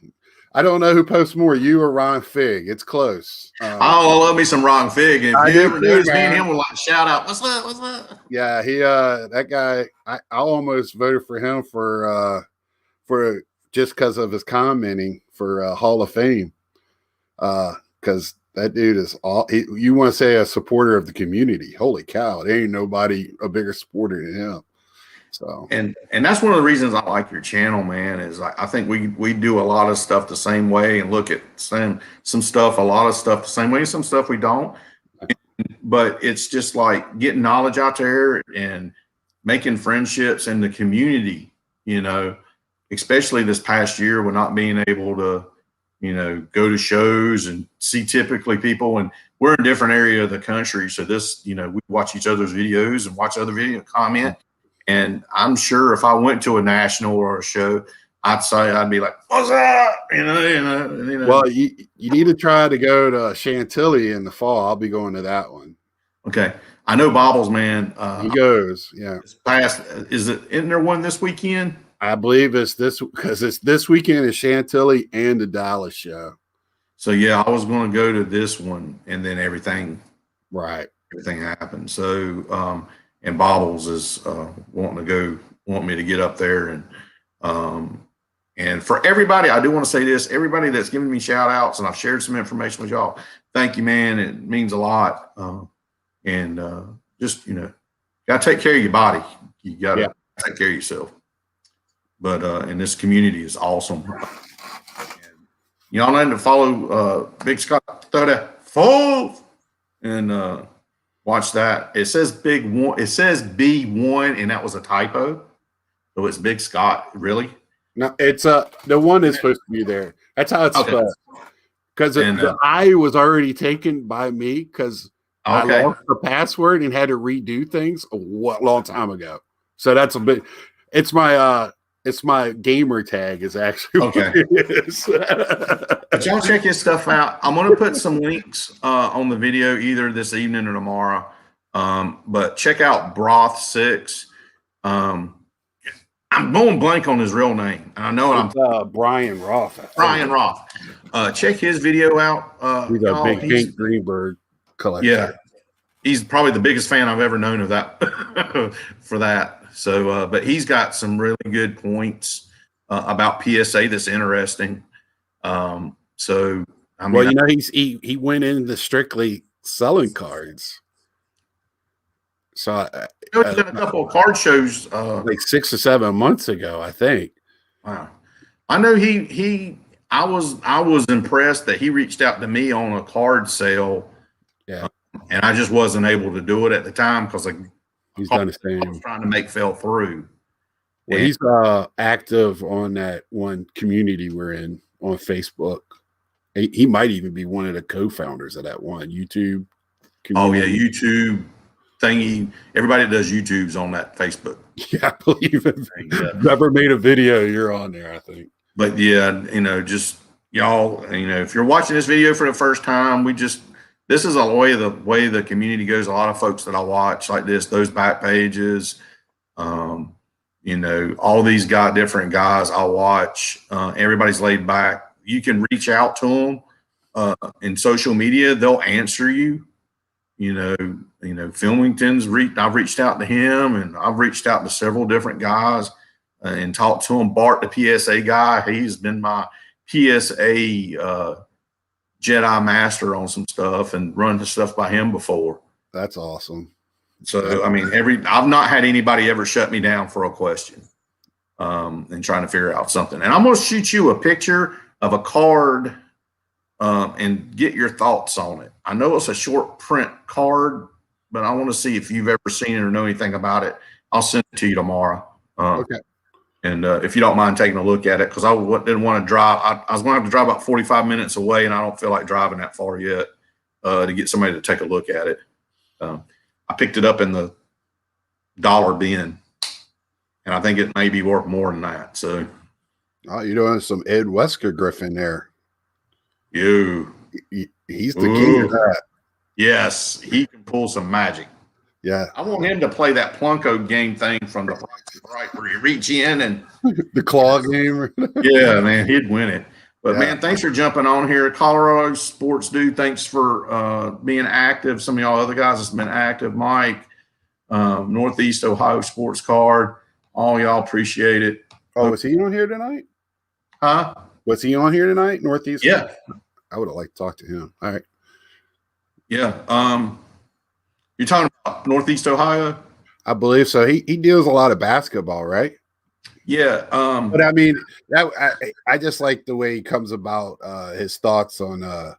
I don't know who posts more, you or Ron Fig. It's close. I love me some Ron Fig. If you ever notice, me and him will like shout out, "What's up? What's up?" Yeah, he that guy. I almost voted for him for just because of his commenting for Hall of Fame. Because that dude is you want to say a supporter of the community. Holy cow, there ain't nobody a bigger supporter than him. So and that's one of the reasons I like your channel, man, is I think we do a lot of stuff the same way and look at a lot of stuff the same way, some stuff we don't. But it's just like getting knowledge out there and making friendships in the community, you know, especially this past year with not being able to, you know, go to shows and see typically people, and we're in a different area of the country. So this, you know, we watch each other's videos and watch other video comment. And I'm sure if I went to a national or a show, I'd be like, "What's up?" You know. Well, you need to try to go to Chantilly in the fall. I'll be going to that one. Okay, I know Bobbles, man. He goes, yeah. Isn't there one this weekend? I believe it's this weekend is Chantilly and the Dallas show. So yeah, I was going to go to this one, and then everything happened. So and Bobbles is want me to get up there, and for everybody, I do want to say this: everybody that's giving me shout outs, and I've shared some information with y'all. Thank you, man. It means a lot. And just, you know, gotta take care of your body. You gotta take care of yourself. But and this community is awesome. And y'all need to follow Big Scott 34 and Watch that. It says Big One. It says B1, and that was a typo. So it's Big Scott. Really? No, it's the one is supposed to be there. That's how it's Okay. spelled. Because And the I was already taken by me because I okay. lost the password and had to redo things a long time ago. So that's a bit. It's my gamer tag is actually Okay. what it is. But y'all check his stuff out. I'm going to put some links on the video either this evening or tomorrow. But check out Broth 6. I'm going blank on his real name. I know It's, Brian Roth. Brian Roth. Check his video out. He's a big Hank Greenberg collector. Yeah, he's probably the biggest fan I've ever known of that for that. So, but he's got some really good points about PSA that's interesting. So, I mean, well, you know, he went into strictly selling cards. So he's done a couple of card shows like 6 or 7 months ago, I think. Wow. I know I was impressed that he reached out to me on a card sale. Yeah. And I just wasn't able to do it at the time because He's done the I was same. trying to make fell through. Well, he's active on that one community we're in on Facebook. He might even be one of the co-founders of that one YouTube community. Oh yeah, YouTube thingy. Everybody that does YouTube's on that Facebook. Yeah, I believe it. Yeah. Never made a video. You're on there, I think. But yeah, you know, just y'all, you know, if you're watching this video for the first time, this is the way the community goes. A lot of folks that I watch like this, those back pages, you know, all these different guys I watch. Everybody's laid back. You can reach out to them in social media. They'll answer you. You know, I've reached out to him, and I've reached out to several different guys and talked to him. Bart, the PSA guy, he's been my PSA Jedi master on some stuff and run the stuff by him before. That's awesome. So, I mean, I've not had anybody ever shut me down for a question and trying to figure out something. And I'm going to shoot you a picture of a card and get your thoughts on it. I know it's a short print card, but I want to see if you've ever seen it or know anything about it. I'll send it to you tomorrow. Okay. And if you don't mind taking a look at it, because I didn't want to drive. I was going to have to drive about 45 minutes away, and I don't feel like driving that far yet to get somebody to take a look at it. I picked it up in the dollar bin, and I think it may be worth more than that. So, oh, you're doing some Ed Wesker Griffin there. He's the king of that. Yes, he can pull some magic. Yeah, I want him to play that Plunko game thing from the right where you reach in and the claw game. Yeah, man, he'd win it. But man, thanks for jumping on here, Colorado Sports Dude. Thanks for being active. Some of y'all other guys that's been active, Mike, Northeast Ohio Sports Card. All y'all appreciate it. Oh, was he on here tonight? Huh? Was he on here tonight? Northeast. Yeah, I would have liked to talk to him. All right. Yeah. You're talking about Northeast Ohio? I believe so. He deals a lot of basketball, right? Yeah. But I mean, I just like the way he comes about his thoughts on the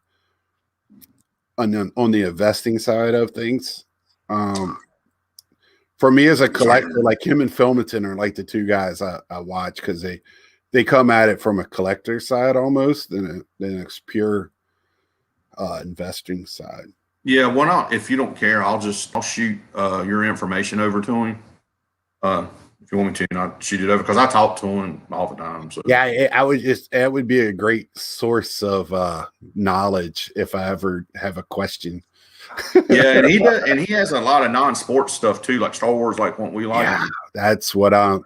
investing side of things. For me as a collector, like him and Filmington are like the two guys I watch because they come at it from a collector side almost, then it's pure investing side. Yeah, why not? If you don't care, I'll shoot your information over to him. If you want me to, and I'll shoot it over because I talk to him all the time. So yeah, it would be a great source of knowledge if I ever have a question. Yeah, and he has a lot of non-sports stuff too, like Star Wars, like what we like. Yeah, that's what I'm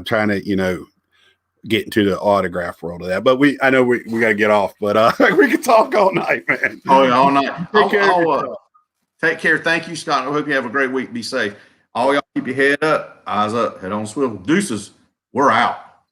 trying to, get into the autograph world of that. But I know we got to get off, but we can talk all night, man. Oh yeah, all night. Take care. Thank you, Scott. I hope you have a great week. Be safe. All y'all keep your head up, eyes up, head on swivel. Deuces, we're out.